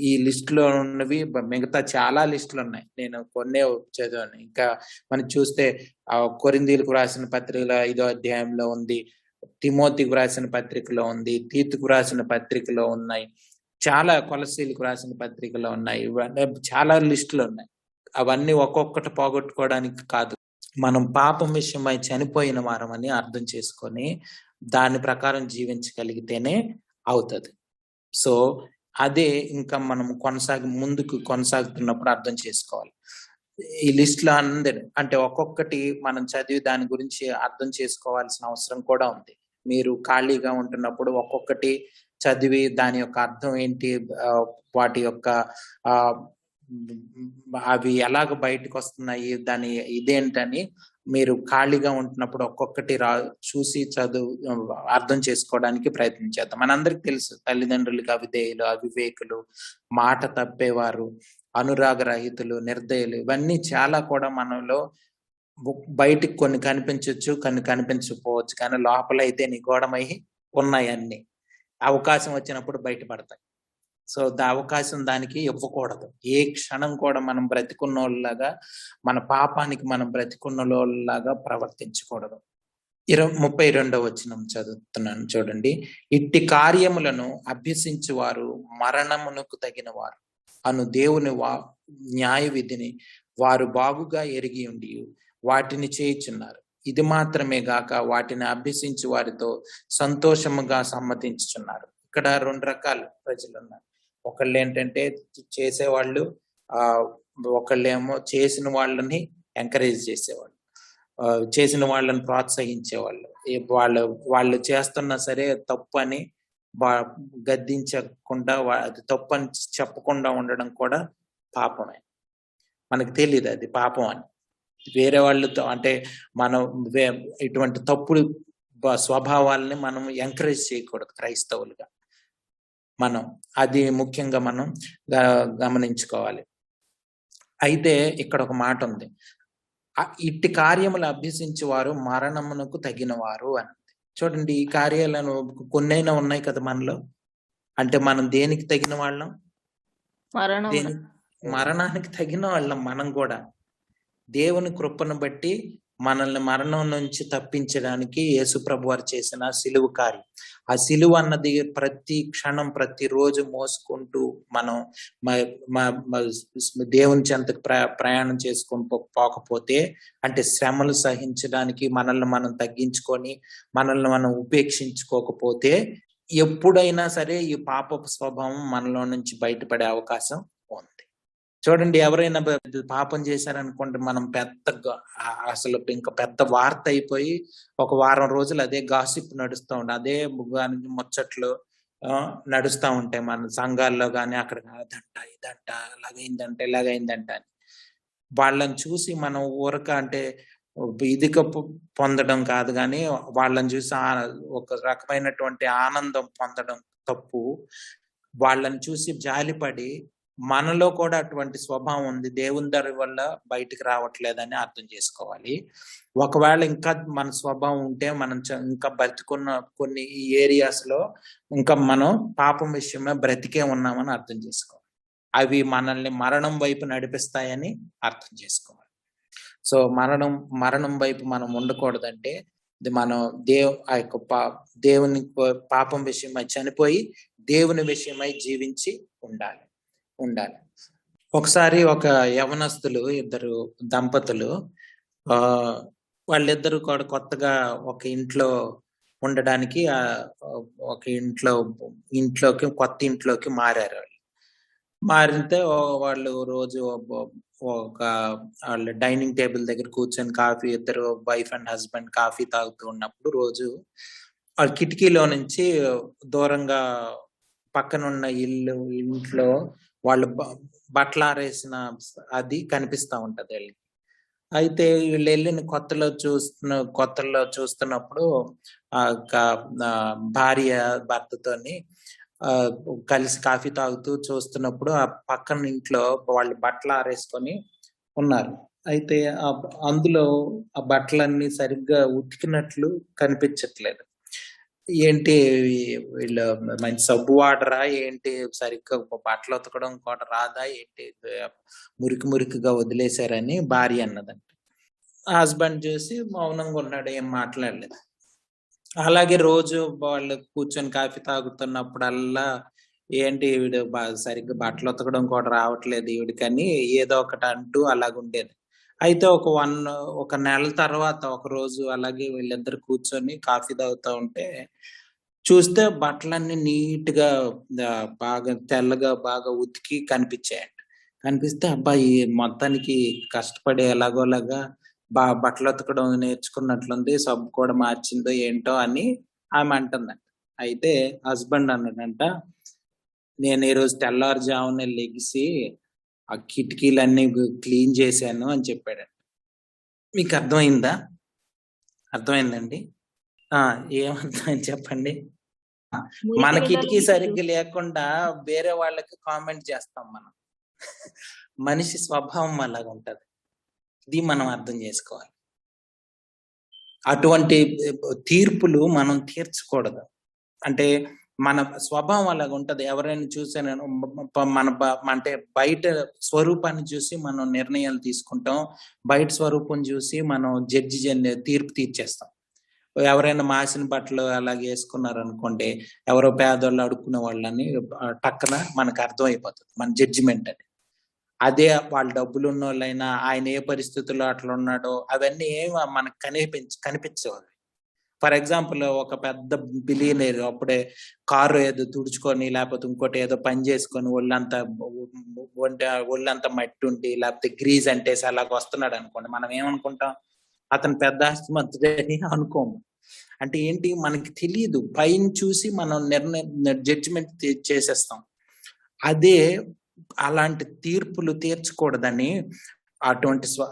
ఈ లిస్ట్ లో ఉన్నవి మిగతా చాలా లిస్టులు ఉన్నాయి, నేను కొన్నే చదివాను. ఇంకా మనం చూస్తే కొరింథీయులకు రాసిన పత్రికలో 5వ అధ్యాయంలో ఉంది, తిమోతికి రాసిన పత్రికలో ఉంది, తీతుకు రాసిన పత్రికలో ఉన్నాయి, చాలా కొలసీలకు రాసిన పత్రికలో ఉన్నాయి. చాలా లిస్టులు ఉన్నాయి. అవన్నీ ఒక్కొక్కటి పోగొట్టుకోవడానికి కాదు, మనం పాపం విషయమై చనిపోయిన వారమని అర్థం చేసుకొని దాని ప్రకారం జీవించగలిగితేనే అవుతుంది. సో అదే ఇంకా మనం ముందుకు కొనసాగుతున్నప్పుడు అర్థం చేసుకోవాలి. ఈ లిస్ట్ లో అందరు అంటే ఒక్కొక్కటి మనం చదివి దాని గురించి అర్థం చేసుకోవాల్సిన అవసరం కూడా ఉంది. మీరు ఖాళీగా ఉంటున్నప్పుడు ఒక్కొక్కటి చదివి దాని యొక్క అర్థం ఏంటి, వాటి యొక్క అవి ఎలాగ బయటకు వస్తున్నాయి, దాని ఇదేంటని మీరు ఖాళీగా ఉంటున్నప్పుడు ఒక్కొక్కటి చూసి అర్థం చేసుకోవడానికి ప్రయత్నించేద్దాం. మనందరికి తెలుసు, తల్లిదండ్రులకు అవిధేయులు, అవివేకులు, మాట తప్పేవారు, అనురాగరహితులు, నిర్దయులు, ఇవన్నీ చాలా కూడా మనలో బయటికి కొన్ని కనిపించవచ్చు, కొన్ని కనిపించకపోవచ్చు, కానీ లోపల అయితే నిగూఢమై ఉన్నాయి అన్ని. అవకాశం వచ్చినప్పుడు బయటపడతాయి. సో అవకాశం దానికి ఇవ్వకూడదు. ఏ క్షణం కూడా మనం బ్రతికున్న వాళ్ళలాగా, మన పాపానికి మనం బ్రతికున్న వాళ్ళలాగా ప్రవర్తించకూడదు. 32వ వచనం చదువుతున్నాను చూడండి. ఇట్టి కార్యములను అభ్యసించు వారు మరణమునకు తగిన వారు అను దేవుని న్యాయ విధిని వారు బాగుగా ఎరిగి ఉండి వాటిని చేయుచున్నారు. ఇది మాత్రమే గాక వాటిని అభ్యసించి వారితో సంతోషముగా సమ్మతించుచున్నారు. ఇక్కడ 2 రకాల ప్రజలు ఉన్నారు. ఒకళ్ళు ఏంటంటే చేసేవాళ్ళు, ఒకళ్ళేమో చేసిన వాళ్ళని ఎంకరేజ్ చేసేవాళ్ళు, చేసిన వాళ్ళని ప్రోత్సహించేవాళ్ళు. వాళ్ళు చేస్తున్నా సరే తప్పు అని గద్దించకుండా, అది తప్పు అని చెప్పకుండా ఉండడం కూడా పాపమే. మనకు తెలియదు అది పాపం అని. వేరే వాళ్ళతో అంటే మనం ఇటువంటి తప్పుడు స్వభావాలని మనం ఎంకరేజ్ చేయకూడదు క్రైస్తవులుగా. మనం అది ముఖ్యంగా మనం గమనించుకోవాలి. అయితే ఇక్కడ ఒక మాట ఉంది, ఇట్టి కార్యములు అభ్యసించి వారు మరణమునకు తగిన వారు అని. చూడండి, ఈ కార్యాలను కొన్నైనా ఉన్నాయి కదా మనలో. అంటే మనం దేనికి తగిన వాళ్ళం? మరణానికి తగిన వాళ్ళం మనం కూడా. దేవుని కృపను బట్టి మనల్ని మరణం నుంచి తప్పించడానికి యేసు ప్రభు వారు చేసిన సిలువ కార్యం. ఆ సిలువ అన్నది ప్రతి క్షణం ప్రతిరోజు మోసుకుంటూ మనం దేవుని చెంతకు ప్రయాణం చేసుకొని పోకపోతే, అంటే శ్రమలు సహించడానికి మనల్ని మనం తగ్గించుకొని మనల్ని మనం ఉపేక్షించుకోకపోతే ఎప్పుడైనా సరే ఈ పాపపు స్వభావం మనలో నుంచి బయటపడే అవకాశం ఉంది. చూడండి, ఎవరైనా పాపం చేశారనుకోండి, మనం అసలు ఇంకా పెద్ద వార్త అయిపోయి ఒక వారం రోజులు అదే గాసిప్ నడుస్తూ ఉంటాయి, అదే ముచ్చట్లు నడుస్తూ ఉంటాయి మన సంఘాల్లో కానీ, అక్కడ అదంట ఇదంట అలాగైందంట ఇలాగైందంట అని. వాళ్ళని చూసి మనం ఊరక అంటే ఇదిక పొందడం కాదు, కానీ వాళ్ళని చూసి ఒక రకమైనటువంటి ఆనందం పొందడం తప్పు. వాళ్ళని చూసి జాలిపడి మనలో కూడా అటువంటి స్వభావం ఉంది, దేవుని దరి వల్ల బయటికి రావట్లేదని అర్థం చేసుకోవాలి. ఒకవేళ ఇంకా మన స్వభావం ఉంటే మనం ఇంకా బ్రతికున్న కొన్ని ఈ ఏరియాస్ లో ఇంకా మనం పాపం విషయమే బ్రతికే ఉన్నామని అర్థం చేసుకోవాలి. అవి మనల్ని మరణం వైపు నడిపిస్తాయని అర్థం చేసుకోవాలి. సో మరణం వైపు మనం ఉండకూడదంటే మనం దేవుని పాపం విషయమై చనిపోయి దేవుని విషయమై జీవించి ఉండాలి. ఒకసారి ఒక యవనస్తులు ఇద్దరు దంపతులు ఆ వాళ్ళిద్దరూ కూడా కొత్తగా ఒక ఇంట్లో ఉండడానికి ఒక ఇంట్లోకి కొత్త ఇంట్లోకి మారారు. వాళ్ళు మారితే వాళ్ళు రోజు ఒక వాళ్ళ డైనింగ్ టేబుల్ దగ్గర కూర్చొని కాఫీ, ఇద్దరు వైఫ్ అండ్ హస్బెండ్ కాఫీ తాగుతూ ఉన్నప్పుడు రోజు వాళ్ళ కిటికీలో నుంచి దూరంగా పక్కనున్న ఇంట్లో వాళ్ళు బట్టలు ఆరేసిన అది కనిపిస్తా ఉంటది వీళ్ళకి. అయితే వీళ్ళు వెళ్ళిన కొత్తలో చూస్తున్నప్పుడు భార్య భర్తతోని కలిసి కాఫీ తాగుతూ చూస్తున్నప్పుడు ఆ పక్కన ఇంట్లో వాళ్ళు బట్టలు ఆరేసుకొని ఉన్నారు. అయితే అందులో ఆ బట్టలన్నీ సరిగ్గా ఉతికినట్లు కనిపించట్లేదు. ఏంటి వీళ్ళు మంచి సబ్బు వాడరా ఏంటి, సరిగ్గా బట్టలు ఉతకడం కూడా రాదా ఏంటి, మురికిగా వదిలేశారని భార్య అన్నదంట. హస్బెండ్ చూసి మౌనంగా ఉన్నాడు, ఏం మాట్లాడలేదు. అలాగే రోజు వాళ్ళు కూర్చొని కాఫీ తాగుతున్నప్పుడల్లా ఏంటి వీడు సరిగ్గా బట్టలు ఉతకడం కూడా రావట్లేదు ఈవిడికని ఏదో ఒకటి అంటూ అలాగుండేది. అయితే ఒక నెల తర్వాత ఒక రోజు అలాగే వీళ్ళిద్దరు కూర్చొని కాఫీ తాగుతూ ఉంటే చూస్తే బట్టలన్నీ నీట్ గా బాగా తెల్లగా బాగా ఉతికి కనిపించాయంట. కనిపిస్తే అబ్బాయి మొత్తానికి కష్టపడి ఎలాగోలాగా బట్టలు ఉతకడం నేర్చుకున్నట్లుంది, సబ్బు కూడా మార్చిందో ఏంటో అని ఆమె అంటుందంట. అయితే హస్బెండ్ అన్నాడంట, నేను ఈరోజు తెల్లారుజామున లెగిసి ఆ కిటికీలన్నీ క్లీన్ చేశాను అని చెప్పాడు. మీకు అర్థమైందా? అర్థమైందండి? ఏమర్థమైంది చెప్పండి. మన కిటికీ సరిగ్గా లేకుండా వేరే వాళ్ళకి కామెంట్ చేస్తాం మనం. మనిషి స్వభావం అలాగ ఉంటది. ఇది మనం అర్థం చేసుకోవాలి. అటువంటి తీర్పులు మనం తీర్చకూడదు. అంటే మన స్వభావం అలాగ ఉంటది. ఎవరైనా చూసాను అంటే బయట స్వరూపాన్ని చూసి మనం నిర్ణయాలు తీసుకుంటాం, బయట స్వరూపం చూసి మనం తీర్పు తీర్చేస్తాం. ఎవరైనా మాసిన బట్టలు అలాగే వేసుకున్నారు అనుకోండి, ఎవరో పేదోళ్ళు అడుక్కునే వాళ్ళని టక్కన మనకు అర్థమైపోతుంది మన జడ్జిమెంట్ అని. అదే వాళ్ళ డబ్బులు ఉన్న వాళ్ళైనా ఆయన ఏ పరిస్థితుల్లో అట్లా ఉన్నాడో అవన్నీ మనకు కనిపించేవాళ్ళు. ఫర్ ఎగ్జాంపుల్ ఒక పెద్ద బిలియనీర్ అప్పుడే కారు ఏదో తుడుచుకొని లేకపోతే ఇంకోటి ఏదో పని చేసుకొని ఒళ్ళంతా మట్టి ఉండి లేకపోతే గ్రీజ్ అంటేసి అలాగ వస్తున్నాడు అనుకోండి, మనం ఏమనుకుంటాం, అతను పెద్ద ఆస్తిమంతుడని అనుకోము. అంటే ఏంటి, మనకి తెలియదు, పైన చూసి మనం జడ్జిమెంట్ చేసేస్తాం. అదే అలాంటి తీర్పులు తీర్చకూడదని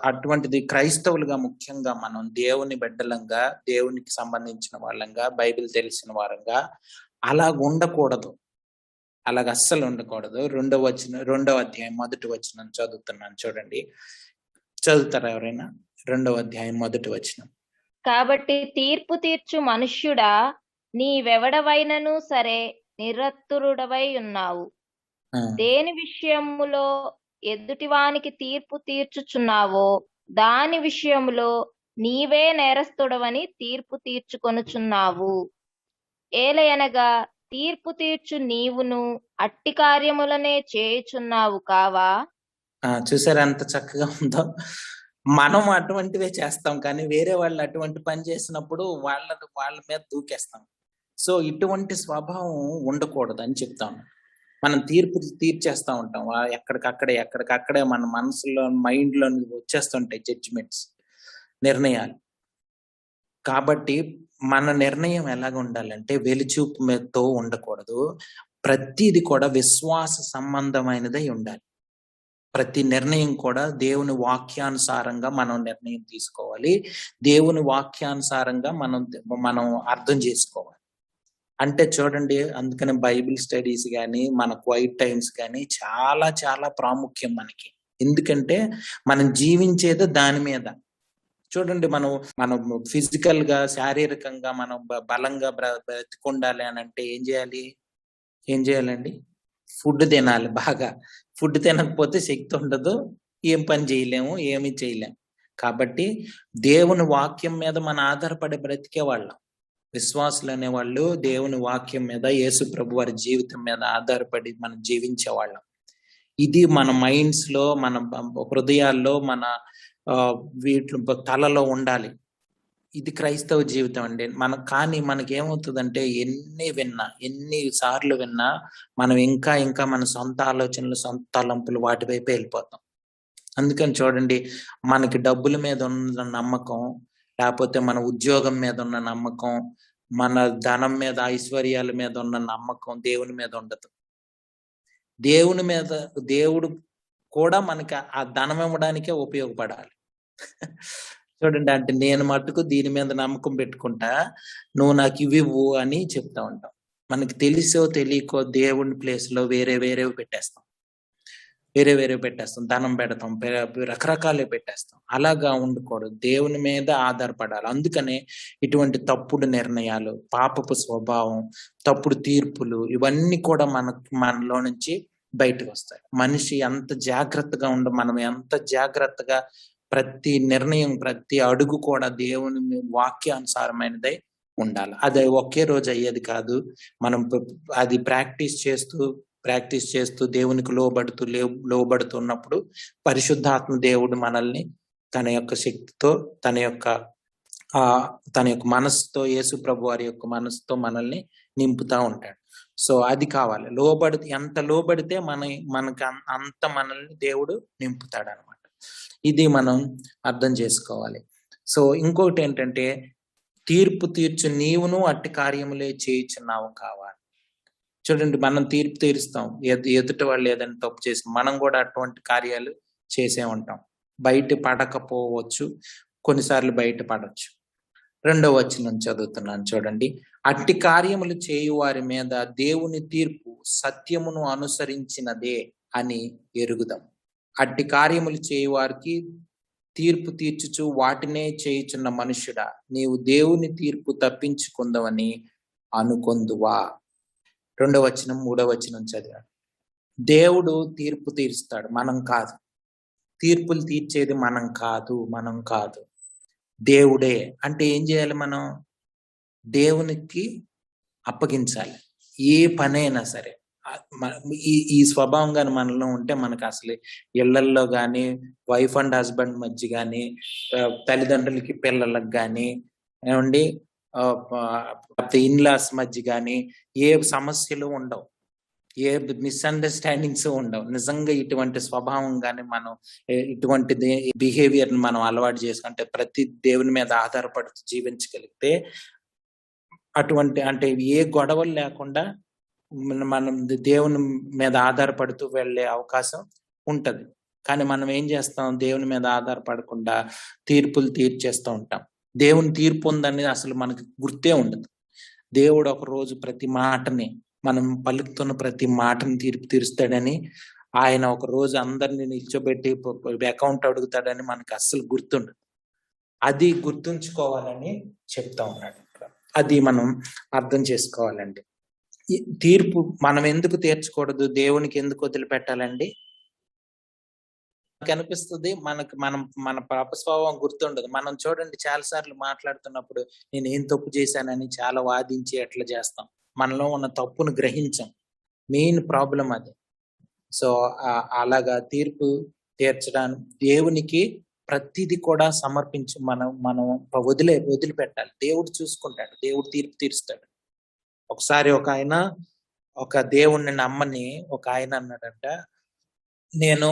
అటువంటిది క్రైస్తవులుగా ముఖ్యంగా మనం దేవుని బిడ్డలంగా, దేవునికి సంబంధించిన వాళ్ళంగా, బైబిల్ తెలిసిన వారంగా అలాగ ఉండకూడదు. అలాగ అస్సలు ఉండకూడదు. 2వ అధ్యాయం 1వ వచనం చదువుతున్నాను చూడండి. చదువుతారా ఎవరైనా? 2వ అధ్యాయం 1వ వచనం. కాబట్టి తీర్పు తీర్చు మనుష్యుడా, నీవెవడవైనను సరే నిరత్తురుడవై ఉన్నావు. దేని విషయములో ఎదుటివానికి తీర్పు తీర్చుచున్నావో దాని విషయములో నీవే నేరస్తుడవని తీర్పు తీర్చుకొనుచున్నావు. ఏలయనగా తీర్పు తీర్చు నీవును అట్టి కార్యములనే చేయుచున్నావు కావా? చూసారా ఎంత చక్కగా ఉందో. మనం అటువంటివే చేస్తాం, కానీ వేరే వాళ్ళు అటువంటి పని చేసినప్పుడు వాళ్ళ మీద దూకేస్తాం. సో ఇటువంటి స్వభావం ఉండకూడదు అని చెప్తాం. మనం తీర్చేస్తా ఉంటాం ఎక్కడికక్కడే మన మనసులో మైండ్ లో వచ్చేస్తుంటాయి జడ్జిమెంట్స్, నిర్ణయాలు. కాబట్టి మన నిర్ణయం ఎలాగ ఉండాలంటే వెలిచూపు మీదతో ఉండకూడదు. ప్రతిది కూడా విశ్వాస సంబంధమైనదై ఉండాలి. ప్రతి నిర్ణయం కూడా దేవుని వాక్యానుసారంగా మనం నిర్ణయం తీసుకోవాలి. దేవుని వాక్యానుసారంగా మనం అర్థం చేసుకోవాలి. అంటే చూడండి, అందుకని బైబిల్ స్టడీస్ కానీ మన క్వైట్ టైమ్స్ కానీ చాలా చాలా ప్రాముఖ్యం మనకి. ఎందుకంటే మనం జీవించేది దాని మీద. చూడండి, మనం ఫిజికల్ గా, శారీరకంగా మనం బలంగా బ్రతికుండాలి అని అంటే ఏం చేయాలండి? ఫుడ్ తినాలి. బాగా ఫుడ్ తినకపోతే శక్తి ఉండదు, ఏం పని చేయలేము, ఏమి చేయలేము. కాబట్టి దేవుని వాక్యం మీద మనం ఆధారపడి బ్రతికే వాళ్ళం. విశ్వాసులు అనేవాళ్ళు దేవుని వాక్యం మీద, యేసు ప్రభు వారి జీవితం మీద ఆధారపడి మనం జీవించే వాళ్ళం. ఇది మన మైండ్స్ లో, మన హృదయాల్లో, మన వీటి తలలో ఉండాలి. ఇది క్రైస్తవ జీవితం అండి. కానీ మనకేమవుతుందంటే ఎన్ని సార్లు విన్నా మనం ఇంకా ఇంకా మన సొంత ఆలోచనలు, సొంత తలంపులు వాటి వైపే వెళ్ళిపోతాం. అందుకని చూడండి, మనకి డబ్బుల మీద ఉన్న నమ్మకం, లేకపోతే మన ఉద్యోగం మీద ఉన్న నమ్మకం, మన ధనం మీద, ఐశ్వర్యాల మీద ఉన్న నమ్మకం దేవుని మీద ఉండదు. దేవుడు కూడా మనకి ఆ ధనం ఇవ్వడానికే ఉపయోగపడాలి. చూడండి, అంటే నేను మట్టుకు దీని మీద నమ్మకం పెట్టుకుంటా, నువ్వు నాకు ఇవ్వు అని చెప్తా ఉంటాం. మనకి తెలిసో తెలియకో దేవుని ప్లేస్ లో వేరే పెట్టేస్తాం. వేరే పెట్టేస్తాం, ధనం పెడతాం, రకరకాలే పెట్టేస్తాం. అలాగా ఉండకూడదు, దేవుని మీద ఆధారపడాలి. అందుకనే ఇటువంటి తప్పుడు నిర్ణయాలు, పాపపు స్వభావం, తప్పుడు తీర్పులు ఇవన్నీ కూడా మనలో నుంచి బయటకు వస్తాయి. మనిషి ఎంత జాగ్రత్తగా మనం ఎంత జాగ్రత్తగా ప్రతి నిర్ణయం, ప్రతి అడుగు కూడా దేవుని వాక్యానుసారమైనదై ఉండాలి. అది ఒకే రోజు అయ్యేది కాదు. మనం అది ప్రాక్టీస్ చేస్తూ దేవునికి లోబడుతున్నప్పుడు పరిశుద్ధాత్మ దేవుడు మనల్ని తన యొక్క శక్తితో, తన యొక్క మనసుతో, యేసు ప్రభు వారి యొక్క మనసుతో మనల్ని నింపుతా ఉంటాడు. సో అది కావాలి. ఎంత లోబడితే మనకి అంత మనల్ని దేవుడు నింపుతాడు అనమాట. ఇది మనం అర్థం చేసుకోవాలి. సో ఇంకొకటి ఏంటంటే, తీర్పు తీర్చు నీవును అట్టి కార్యములే చేయుచున్నావు కావాలి. చూడండి, మనం తీర్పు తీరుస్తాం, ఎదుటి వాళ్ళు ఏదైనా తప్పు చేసి మనం కూడా అటువంటి కార్యాలు చేసే ఉంటాం. బయట పడకపోవచ్చు, కొన్నిసార్లు బయట పడవచ్చు. 2వ వచనం చదువుతున్నాను చూడండి. అట్టి కార్యములు చేయు వారి మీద దేవుని తీర్పు సత్యమును అనుసరించినదే అని ఎరుగుదాం. అట్టి కార్యములు చేయు వారికి తీర్పు తీర్చుచు వాటినే చేయుచున్న మనుష్యుడా, నీవు దేవుని తీర్పు తప్పించుకుందామని అనుకొందువా. 2వ వచనం 3వ వచనం చదివాడు. దేవుడు తీర్పు తీరుస్తాడు, మనం కాదు. తీర్పులు తీర్చేది మనం కాదు, దేవుడే. అంటే ఏం చేయాలి? మనం దేవునికి అప్పగించాలి. ఏ పనైనా సరే ఈ స్వభావం కానీ మనలో ఉంటే మనకు అసలు ఇళ్లల్లో కానీ, వైఫ్ అండ్ హస్బెండ్ మధ్య కానీ, తల్లిదండ్రులకి పిల్లలకు కానీ, ఏమండి ఇన్లాస్ మధ్య కానీ ఏ సమస్యలు ఉండవు, ఏ మిస్అండర్స్టాండింగ్స్ ఉండవు. నిజంగా ఇటువంటి స్వభావం కానీ మనం ఇటువంటి బిహేవియర్ మనం అలవాటు చేసుకుంటే, ప్రతి దేవుని మీద ఆధారపడుతూ జీవించగలిగితే, అటువంటి అంటే ఏ గొడవలు లేకుండా మనం దేవుని మీద ఆధారపడుతూ వెళ్ళే అవకాశం ఉంటది. కానీ మనం ఏం చేస్తాం? దేవుని మీద ఆధారపడకుండా తీర్పులు తీర్చేస్తూ ఉంటాం. దేవుని తీర్పు ఉందని అసలు మనకి గుర్తే ఉండదు. దేవుడు ఒక రోజు ప్రతి మాటని, మనం పలుకుతున్న ప్రతి మాటని తీర్పు తీరుస్తాడని, ఆయన ఒక రోజు అందరిని నిల్చోబెట్టి అకౌంట్ అడుగుతాడని మనకి అస్సలు గుర్తుండదు. అది గుర్తుంచుకోవాలని చెప్తా ఉన్నాడు. అది మనం అర్థం చేసుకోవాలండి. తీర్పు మనం ఎందుకు తీర్చకూడదు? దేవునికి ఎందుకు వదిలిపెట్టాలండి? అనిపిస్తుంది మన పాప స్వభావం గుర్తుండదు. మనం చూడండి, చాలా సార్లు మాట్లాడుతున్నప్పుడు నేను ఏం తప్పు చేశానని చాలా వాదించి అట్లా చేస్తాం. మనలో ఉన్న తప్పును గ్రహించాం. మెయిన్ ప్రాబ్లం అది. సో అలాగా తీర్పు తీర్చడానికి దేవునికి ప్రతిదీ కూడా సమర్పించి మనం వదిలిపెట్టాలి. దేవుడు చూసుకుంటాడు, దేవుడు తీర్పు తీరుస్తాడు. ఒకసారి ఒక దేవుణ్ణి నమ్మని ఒక ఆయన అన్నాడంట, నేను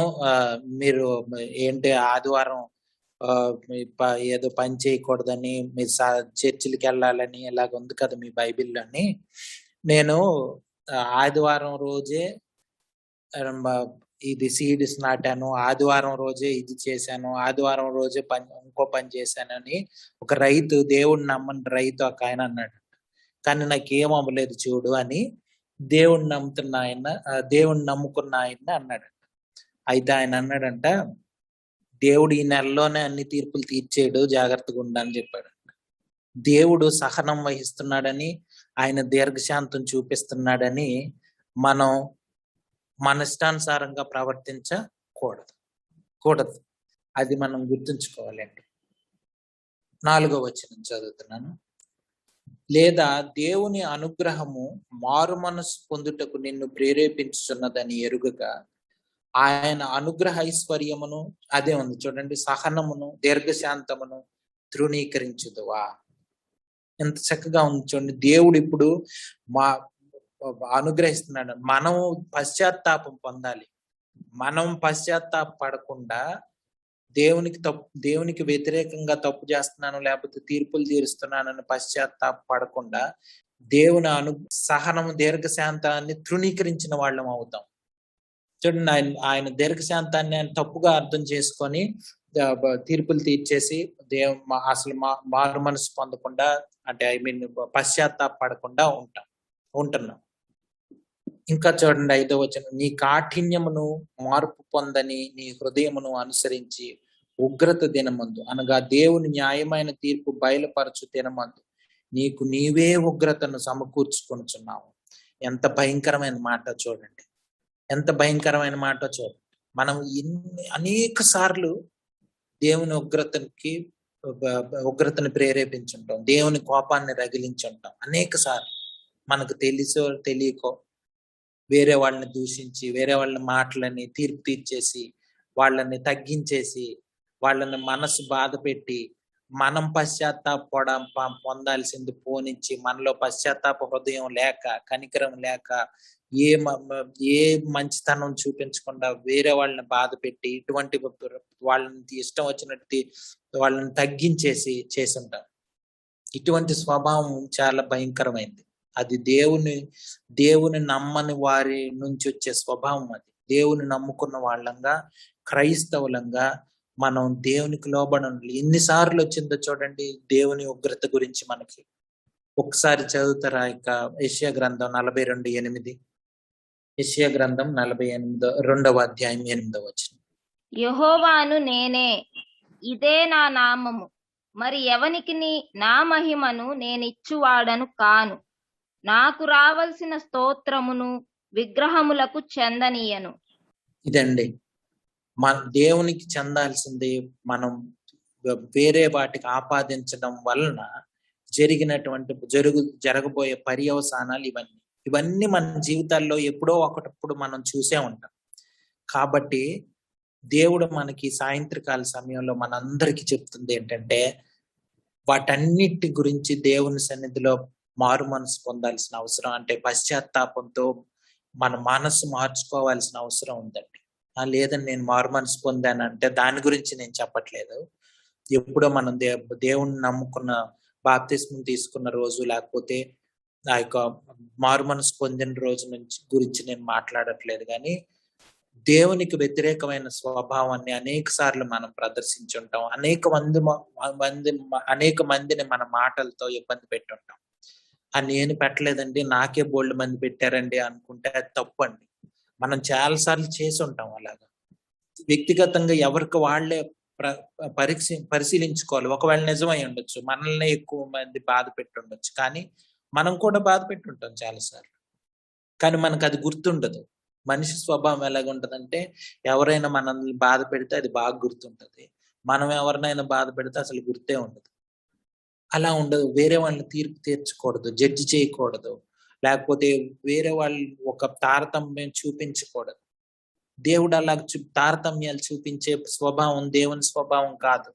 మీరు ఏంటి ఆదివారం ఏదో పని చేయకూడదని, మీరు చర్చిలకి వెళ్ళాలని ఇలాగ ఉంది కదా మీ బైబిల్లోని, నేను ఆదివారం రోజే ఇది సీడ్స్ నాటాను, ఆదివారం రోజే ఇది చేశాను, ఆదివారం రోజే ఇంకో పని చేశానని ఒక రైతు, దేవుడిని నమ్మని రైతు ఒక ఆయన అన్నాడు. కానీ నాకేం అవ్వలేదు చూడు అని దేవుడిని నమ్ముకున్న ఆయన అన్నాడు. అయితే ఆయన అన్నాడంట, దేవుడు ఈ నెలలోనే అన్ని తీర్పులు తీర్చేడు, జాగ్రత్తగా ఉండని చెప్పాడు. దేవుడు సహనం వహిస్తున్నాడని, ఆయన దీర్ఘశాంతం చూపిస్తున్నాడని మనం మన ఇష్టానుసారంగా ప్రవర్తించకూడదు. అది మనం గుర్తుంచుకోవాలండి. 4వ వచనం చదువుతున్నాను. లేదా దేవుని అనుగ్రహము మారు మనసు పొందుటకు నిన్ను ప్రేరేపించుచున్నదని ఎరుగగా ఆయన అనుగ్రహ ఐశ్వర్యమును, అదే ఉంది చూడండి, సహనమును దీర్ఘశాంతమును తృణీకరించుదువా. ఎంత చక్కగా ఉంది చూడండి. దేవుడు ఇప్పుడు మా అనుగ్రహిస్తున్నాడు. మనం పశ్చాత్తాపం పొందాలి. మనం పశ్చాత్తాప పడకుండా దేవునికి వ్యతిరేకంగా తప్పు చేస్తున్నాను, లేకపోతే తీర్పులు తీరుస్తున్నానని పశ్చాత్తాప పడకుండా దేవుని సహనము దీర్ఘశాంతాన్ని తృణీకరించిన వాళ్ళం అవుతాం. చూడండి, ఆయన దీర్ఘశాంతాన్ని ఆయన తప్పుగా అర్థం చేసుకొని తీర్పులు తీర్చేసి అసలు మారు మనసు పొందకుండా, అంటే పశ్చాత్తాప పడకుండా ఉంటున్నాం. ఇంకా చూడండి 5వ వచనం, నీ కాఠిన్యమును మార్పు పొందని నీ హృదయమును అనుసరించి ఉగ్రత దినమందు, అనగా దేవుని న్యాయమైన తీర్పు బయలుపరచు దినమందు నీకు నీవే ఉగ్రతను సమకూర్చుకొనుచున్నావు. ఎంత భయంకరమైన మాట చూడండి, ఎంత భయంకరమైన మాట చూడండి. మనం అనేక సార్లు దేవుని ఉగ్రతను ప్రేరేపించుంటాం, దేవుని కోపాన్ని రగిలించుంటాం అనేక సార్లు. మనకు తెలుసో తెలియకో వేరే వాళ్ళని దూషించి, వేరే వాళ్ళ మాటలని తీర్పు తీర్చేసి, వాళ్ళని తగ్గించేసి, వాళ్ళని మనసు బాధ పెట్టి, మనం పొందాల్సింది పోనిచ్చి, మనలో పశ్చాత్తాప హృదయం లేక, కనికరం లేక, ఏ మంచితనం చూపించకుండా వేరే వాళ్ళని బాధ పెట్టి, ఇటువంటి వాళ్ళని ఇష్టం వచ్చినట్టు వాళ్ళని తగ్గించేసి చేసుంటాం. ఇటువంటి స్వభావం చాలా భయంకరమైంది. అది దేవుని నమ్మని వారి నుంచి వచ్చే స్వభావం. అది దేవుని నమ్ముకున్న వాళ్ళంగా, క్రైస్తవులంగా మనం దేవునికి లోబడాలి. ఎన్నిసార్లు వచ్చిందో చూడండి దేవుని ఉగ్రత గురించి మనకి. ఒకసారి చదువుతారా ఇక యెషయా గ్రంథం 42:8. యెషయా గ్రంథం 42వ అధ్యాయం 8వ వచనం. యెహోవాను నేనే, ఇదే నా నామము, మరి ఎవనికి నా మహిమను నేనిచ్చువాడను కాను. నాకు రావలసిన స్తోత్రమును విగ్రహములకు చెందనీయను. ఇదండి మన దేవునికి చెందాల్సింది మనం వేరే వాటికి ఆపాదించడం వలన జరిగినటువంటి జరగబోయే పర్యవసానాలు ఇవన్నీ మన జీవితాల్లో ఎప్పుడో ఒకటప్పుడు మనం చూసే ఉంటాం. కాబట్టి దేవుడు మనకి సాయంత్రకాల సమయంలో మనందరికీ చెప్తుంది ఏంటంటే, వాటన్నిటి గురించి దేవుని సన్నిధిలో మారు మనసు పొందాల్సిన అవసరం, అంటే పశ్చాత్తాపంతో మన మనసు మార్చుకోవాల్సిన అవసరం ఉందండి. లేదని నేను మారు మనసు పొందానంటే దాని గురించి నేను చెప్పట్లేదు. ఎప్పుడో మనం దేవుణ్ణి నమ్ముకున్న, బాప్తిస్మం తీసుకున్న రోజు, లేకపోతే ఆ యొక్క మారు మనసు పొందిన రోజు గురించి నేను మాట్లాడట్లేదు. కానీ దేవునికి వ్యతిరేకమైన స్వభావాన్ని అనేక సార్లు మనం ప్రదర్శించుంటాం. అనేక మందిని మన మాటలతో ఇబ్బంది పెట్టుంటాం. నేను పెట్టలేదండి, నాకే బోల్డ్ మంది పెట్టారండి అనుకుంటే అది తప్పు అండి. మనం చాలా సార్లు చేసి ఉంటాం అలాగా. వ్యక్తిగతంగా ఎవరికి వాళ్లే పరిశీలించుకోవాలి. ఒకవేళ నిజమై ఉండొచ్చు, మనల్ని ఎక్కువ మంది బాధ పెట్టి ఉండొచ్చు, కానీ మనం కూడా బాధ పెట్టి ఉంటాం చాలా సార్లు. కానీ మనకు అది గుర్తుండదు. మనిషి స్వభావం ఎలాగుంటదంటే, ఎవరైనా మనల్ని బాధ పెడితే అది బాగా గుర్తుంటది, మనం ఎవరినైనా బాధ పెడితే అసలు గుర్తే ఉండదు. అలా ఉండదు. వేరే వాళ్ళని తీర్పు తీర్చకూడదు, జడ్జి చేయకూడదు, లేకపోతే వేరే వాళ్ళు ఒక తారతమ్యం చూపించకూడదు. దేవుడు అలా తారతమ్యాలు చూపించే స్వభావం దేవుని స్వభావం కాదు.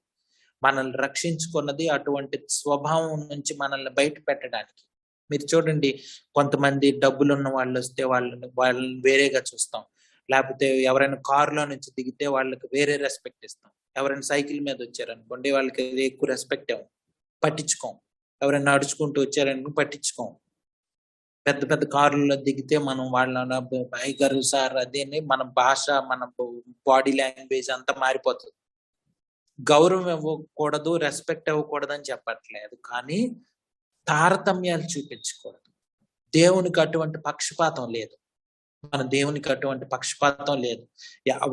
మనల్ని రక్షించుకున్నది అటువంటి స్వభావం నుంచి మనల్ని బయట పెట్టడానికి. మీరు చూడండి, కొంతమంది డబ్బులున్న వాళ్ళు వస్తే వాళ్ళని వేరేగా చూస్తాం, లేకపోతే ఎవరైనా కారులో నుంచి దిగితే వాళ్ళకి వేరే రెస్పెక్ట్ ఇస్తాం. ఎవరైనా సైకిల్ మీద వచ్చారనుకోండి, వాళ్ళకి ఎక్కువ రెస్పెక్ట్ ఇవ్వం, పట్టించుకోం. ఎవరైనా నడుచుకుంటూ వచ్చారనుకో పట్టించుకోం. పెద్ద పెద్ద కారుల్లో దిగితే మనం వాళ్ళ బైగరు సార్ అదేని మన భాష, మన బాడీ లాంగ్వేజ్ అంతా మారిపోతుంది. గౌరవం ఇవ్వకూడదు, రెస్పెక్ట్ ఇవ్వకూడదు అని చెప్పట్లేదు, కానీ తారతమ్యాలు చూపించకూడదు. దేవునికి అటువంటి పక్షపాతం లేదు. మన దేవునికి అటువంటి పక్షపాతం లేదు.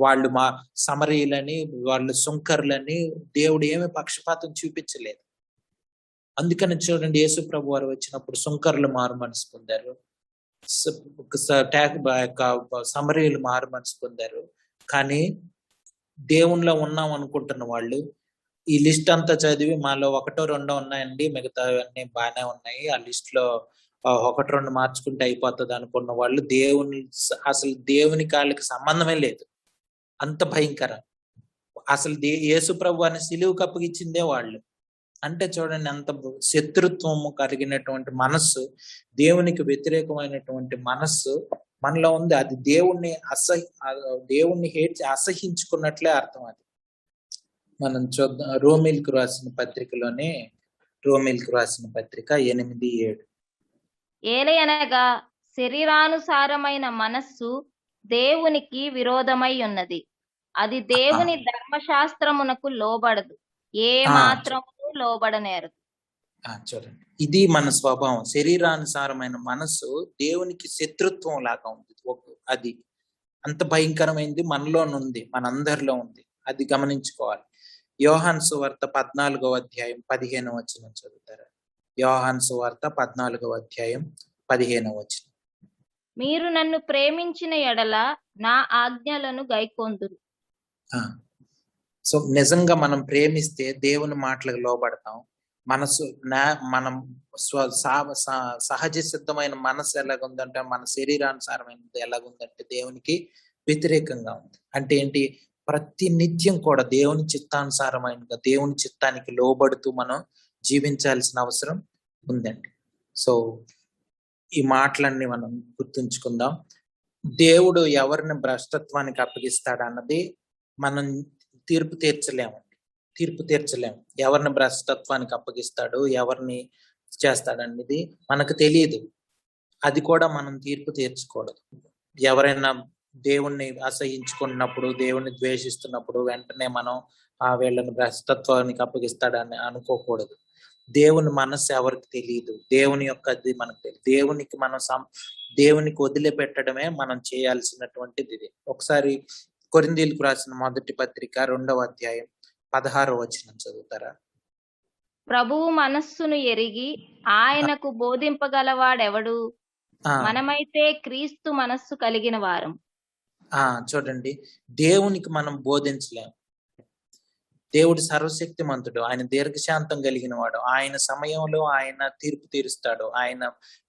వాళ్ళు మా సమరీలని, వాళ్ళు సుంకర్లని దేవుడు ఏమి పక్షపాతం చూపించలేదు. అందుకని చూడండి, యేసు ప్రభు వారు వచ్చినప్పుడు సుంకర్లు మారు మనసు పొందారు, సమరీయులు మారు మనసు పొందారు. కానీ దేవునిలో ఉన్నాం అనుకుంటున్న వాళ్ళు ఈ లిస్ట్ అంతా చదివి మాలో 1-2 ఉన్నాయండి, మిగతా అన్ని బాగానే ఉన్నాయి, ఆ లిస్ట్ లో 1-2 మార్చుకుంటే అయిపోతుంది అనుకున్న వాళ్ళు అసలు దేవుని కాళ్ళకి సంబంధమే లేదు. అంత భయంకరం. అసలు యేసు ప్రభు అని సిలువకు అప్పగించిందే వాళ్ళు. అంటే చూడండి, అంత శత్రుత్వము కలిగినటువంటి మనస్సు, దేవునికి వ్యతిరేకమైనటువంటి మనస్సు మనలో ఉంది. అది దేవుణ్ణి అసహించుకున్నట్లే అర్థం. అది మనం చూద్దాం. రోమిల్కు రాసిన పత్రికలోనే, రోమిల్కు రాసిన పత్రిక 8:7. ఏలయనగా శరీరానుసారమైన మనస్సు దేవునికి విరోధమై ఉన్నది, అది దేవుని ధర్మశాస్త్రమునకు లోబడదు, ఏ మాత్రము లోబడనేరదు. చూడండి, ఇది మన స్వభావం. శరీరానుసారమైన మనస్సు దేవునికి శత్రుత్వం లాగా ఉంది. అది అంత భయంకరమైంది మనలోనుంది, మనందరిలో ఉంది. అది గమనించుకోవాలి. యోహాను సువార్త 14వ అధ్యాయం 15వ వచనం చదువుతారా? యోహాను సువార్త 14వ అధ్యాయం 15వ వచనం. మీరు నన్ను ప్రేమించిన ఎడల నా ఆజ్ఞలను గైకొందురు. సో నిజంగా మనం ప్రేమిస్తే దేవుని మాటలకు లోబడతాం. మనసు మనం సహజ సిద్ధమైన మనసు ఎలాగుందంటే, మన శరీరానుసారమైనది ఎలాగుందంటే దేవునికి వ్యతిరేకంగా ఉంది. అంటే ఏంటి? ప్రతి నిత్యం కూడా దేవుని చిత్తానుసారమైన, దేవుని చిత్తానికి లోబడుతూ మనం జీవించాల్సిన అవసరం ఉందండి. సో ఈ మాటలన్నీ మనం గుర్తుంచుకుందాం. దేవుడు ఎవరిని భ్రష్టత్వానికి అప్పగిస్తాడన్నది మనం తీర్పు తీర్చలేము. ఎవరిని భ్రష్టత్వానికి అప్పగిస్తాడు, ఎవరిని చేస్తాడనేది మనకు తెలియదు. అది కూడా మనం తీర్పు తీర్చకూడదు. ఎవరైనా దేవుణ్ణి అసహించుకున్నప్పుడు, దేవుణ్ణి ద్వేషిస్తున్నప్పుడు వెంటనే మనం వీళ్ళని భ్రష్టత్వానికి అప్పగిస్తాడని అనుకోకూడదు. దేవుని మనస్సు ఎవరికి తెలియదు, దేవుని యొక్క అది మనకు తెలియదు. దేవునికి వదిలిపెట్టడమే మనం చేయాల్సినటువంటిది. ఇది ఒకసారి కొరింథీయులకు రాసిన మొదటి పత్రిక 2వ అధ్యాయం 16వ వచనం చదువుతారా? ప్రభువు మనస్సును ఎరిగి ఆయనకు బోధింపగలవాడెవడు? మనమైతే క్రీస్తు మనస్సు కలిగిన వారం. చూడండి, దేవునికి మనం బోధించలేము. దేవుడు సర్వశక్తిమంతుడు, ఆయన దీర్ఘశాంతం కలిగిన వాడు. ఆయన సమయంలో ఆయన తీర్పు తీరుస్తాడు, ఆయన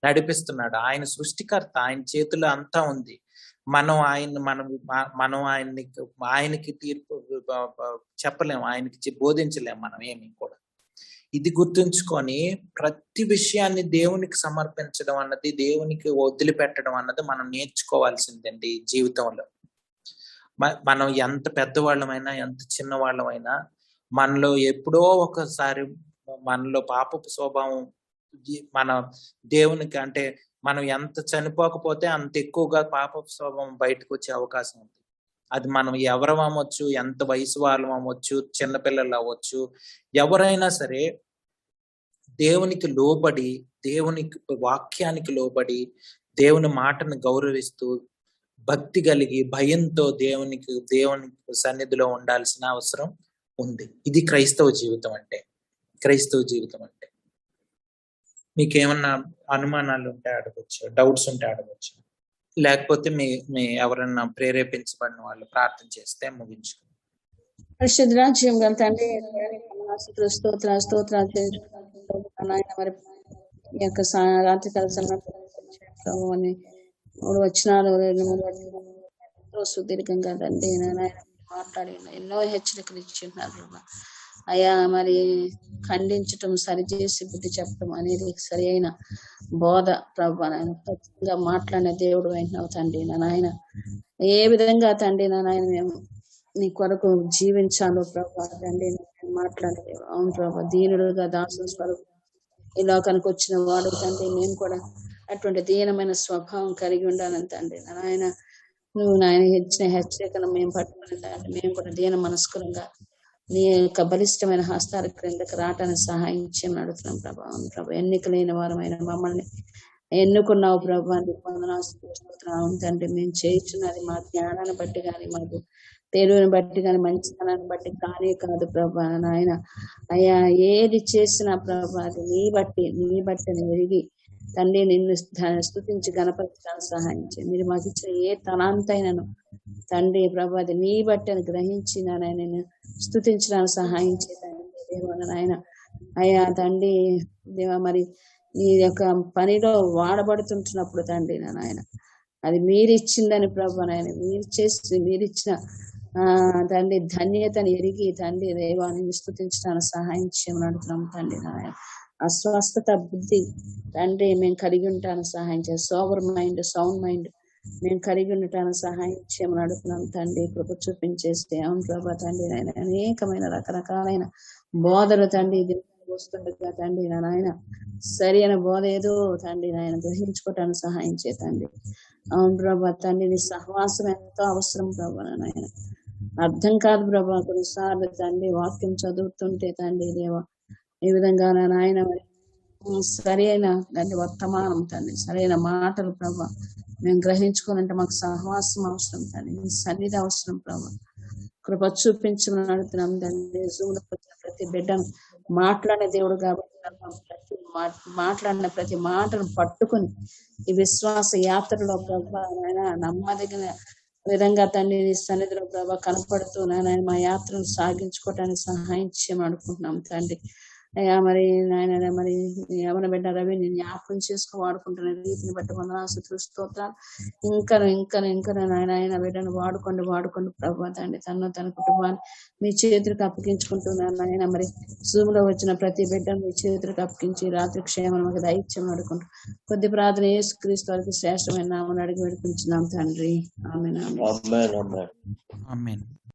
నడిపిస్తున్నాడు. ఆయన సృష్టికర్త, ఆయన చేతిలో అంతా ఉంది. మనం ఆయనకి తీర్పు చెప్పలేము, ఆయనకి బోధించలేము మనం ఏమి కూడా. ఇది గుర్తుంచుకొని ప్రతి విషయాన్ని దేవునికి సమర్పించడం అన్నది, దేవునికి వదిలిపెట్టడం అన్నది మనం నేర్చుకోవాల్సిందండి జీవితంలో. మనం ఎంత పెద్దవాళ్ళమైనా, ఎంత చిన్నవాళ్ళమైనా, మనలో ఎప్పుడో ఒకసారి మనలో పాపపు స్వభావం మన దేవునికి, అంటే మనం ఎంత చనిపోకపోతే అంత ఎక్కువగా పాపపు స్వభావం బయటకు వచ్చే అవకాశం ఉంది. అది మనం ఎవరం అవ్వచ్చు, ఎంత వయసు వాళ్ళం అవ్వచ్చు, చిన్నపిల్లలు అవ్వచ్చు, ఎవరైనా సరే దేవునికి లోబడి, దేవునికి వాక్యానికి లోబడి, దేవుని మాటను గౌరవిస్తూ, భక్తి కలిగి, భయంతో దేవుని సన్నిధిలో ఉండాల్సిన అవసరం ఉంది. ఇది క్రైస్తవ జీవితం అంటే. మీకేమన్నా అనుమానాలు ఉంటే అడగచ్చు, డౌట్స్ ఉంటే అడగచ్చు. లేకపోతే మీ ఎవరన్నా ప్రేరేపించబడిన వాళ్ళు ప్రార్థన చేస్తే ముగించుకుంటాం. పరిశుద్ధరాజ్యం గల తండ్రి, స్తోత్రాలు మరి ఈ యొక్క రాత్రి కాల సమయాన్ని 3 వచనాలు సుదీర్ఘంగా తండ్రి మాట్లాడి ఎన్నో హెచ్చరికలు ఇచ్చిన్నారు. అయ్యా, మరి ఖండించటం, సరిచేసి బుద్ధి చెప్పడం అనేది సరి అయిన బోధ ప్రభు. ఖచ్చితంగా మాట్లాడిన దేవుడు అయినావు తండ్రి. నాయన ఏ విధంగా తండ్రి నాయన మేము నీ కొరకు జీవించాలో ప్రభు తండ్రి మాట్లాడలేదు. అవును ప్రభు, దీనుడుగా దాసు స్వరూపం ఈ లోకానికి వచ్చిన వాడు తండ్రి. మేము కూడా అటువంటి దీనమైన స్వభావం కలిగి ఉండాలని తండ్రి నాయన. నువ్వు నాయన ఇచ్చిన హెచ్చరికను మేము పట్టుకుని తండ్రి, మేము కూడా దీన మనస్కులంగా నీ యొక్క బలిష్టమైన హస్తాల క్రిందకి రావటానికి సహాయం చేయమని అడుగుతున్నాం ప్రభా. ప్రభు, ఎన్నికలైన వారమైన మమ్మల్ని ఎన్నుకున్నావు ప్రభా. తండ్రి, మేము చేయించున్నది మా జ్ఞానాన్ని బట్టి కానీ, మాకు తెలుగుని బట్టి కానీ, మంచితనాన్ని బట్టి కానీ కాదు ప్రభా నాయన. అయ్యా, ఏది చేసినా ప్రభా అది నీ బట్టి ఎరిగి తండ్రి నిన్ను స్తుతించి గణపరచడానికి సహాయం చేయండి. మీరు మాకు ఇచ్చిన ఏ తలాంతైనను తండ్రి ప్రభు అది నీ బట్టి అని గ్రహించి నేను స్తుతించడానికి సహాయం చేయండి దేవా నాయన. అయ్యా తండ్రి దేవా, మరి నీ యొక్క పనిలో వాడబడుతుంటున్నప్పుడు తండ్రి నాయన, అది మీరిచ్చిందని ప్రభు నాయన, మీరిచ్చిన తండ్రి ధన్యతను ఎరిగి తండ్రి దేవాన్ని విస్తుతించడానికి సహాయం చేయమని అడుగుతున్నాం తండ్రి నాయన. అస్వస్థత బుద్ధి తండ్రి మేము కలిగి ఉంటాను సహాయం చేయాలి. సోబర్ మైండ్, సౌండ్ మైండ్ మేము కలిగి ఉండటానికి సహాయం చేయమని అడుగుతున్నాం తండ్రి. కృప చూపించేస్తే అవును ప్రభా తండ్రి నాయన. అనేకమైన రకరకాలైన బోధలు తండ్రి ఇది వస్తుండగా తండ్రి నాయన సరి అయిన బోధ ఏదో తండ్రి నాయన గ్రహించుకోవటానికి సహాయం చేతండి. అవును ప్రభా తండ్రి నీ సహవాసం ఎంతో అవసరం ప్రభా నాయన. అర్థం కాదు ప్రభా కొన్నిసార్లు తండ్రి వాక్యం చదువుతుంటే తండ్రి దేవా ఈ విధంగా నాయన సరి అయిన తండ్రి వర్తమానం తండ్రి సరైన మాటలు ప్రభా మేము గ్రహించుకోవాలంటే మాకు సహవాసం అవసరం తండ్రి, నీ సన్నిధి అవసరం ప్రభా. కృప చూపించమని అడుగుతున్నాం తండ్రి. ప్రతి బిడ్డను మాట్లాడే దేవుడు కాబట్టి మాట్లాడిన ప్రతి మాటను పట్టుకుని ఈ విశ్వాస యాత్రలో ప్రభా నాయన నమ్మదగిన విధంగా తండ్రి నీ సన్నిధిలో ప్రభా కనపడుతూ నాయన మా యాత్రను సాగించుకోవటానికి సహాయం చేయమని అనుకుంటున్నాం తండ్రి. అయ్యా మరి నాయన మరి యవన బిడ్డ రవి నేను జ్ఞాపకం చేసుకుని వాడుకుంటున్న రీతిని బట్టి వందనాలు స్తోత్రాలు. ఇంకా నాయన బిడ్డను వాడుకోండి ప్రభా తండ్రి. తన కుటుంబాన్ని మీ చేతులకు అప్పగించుకుంటున్నాను నాయన. మరి జూమ్ లో వచ్చిన ప్రతి బిడ్డను మీ చేతులకు అప్పగించి రాత్రి క్షేమం మాకు దైత్యం అడుకుంటూ కొద్ది ప్రార్థన యేసుక్రీస్తు వారికి శ్రేష్టమైన నామమున అడిగి వేడుకుంటున్నాం తండ్రి. ఆమేన్. ఆమేన్. ఆమేన్. ఆమేన్.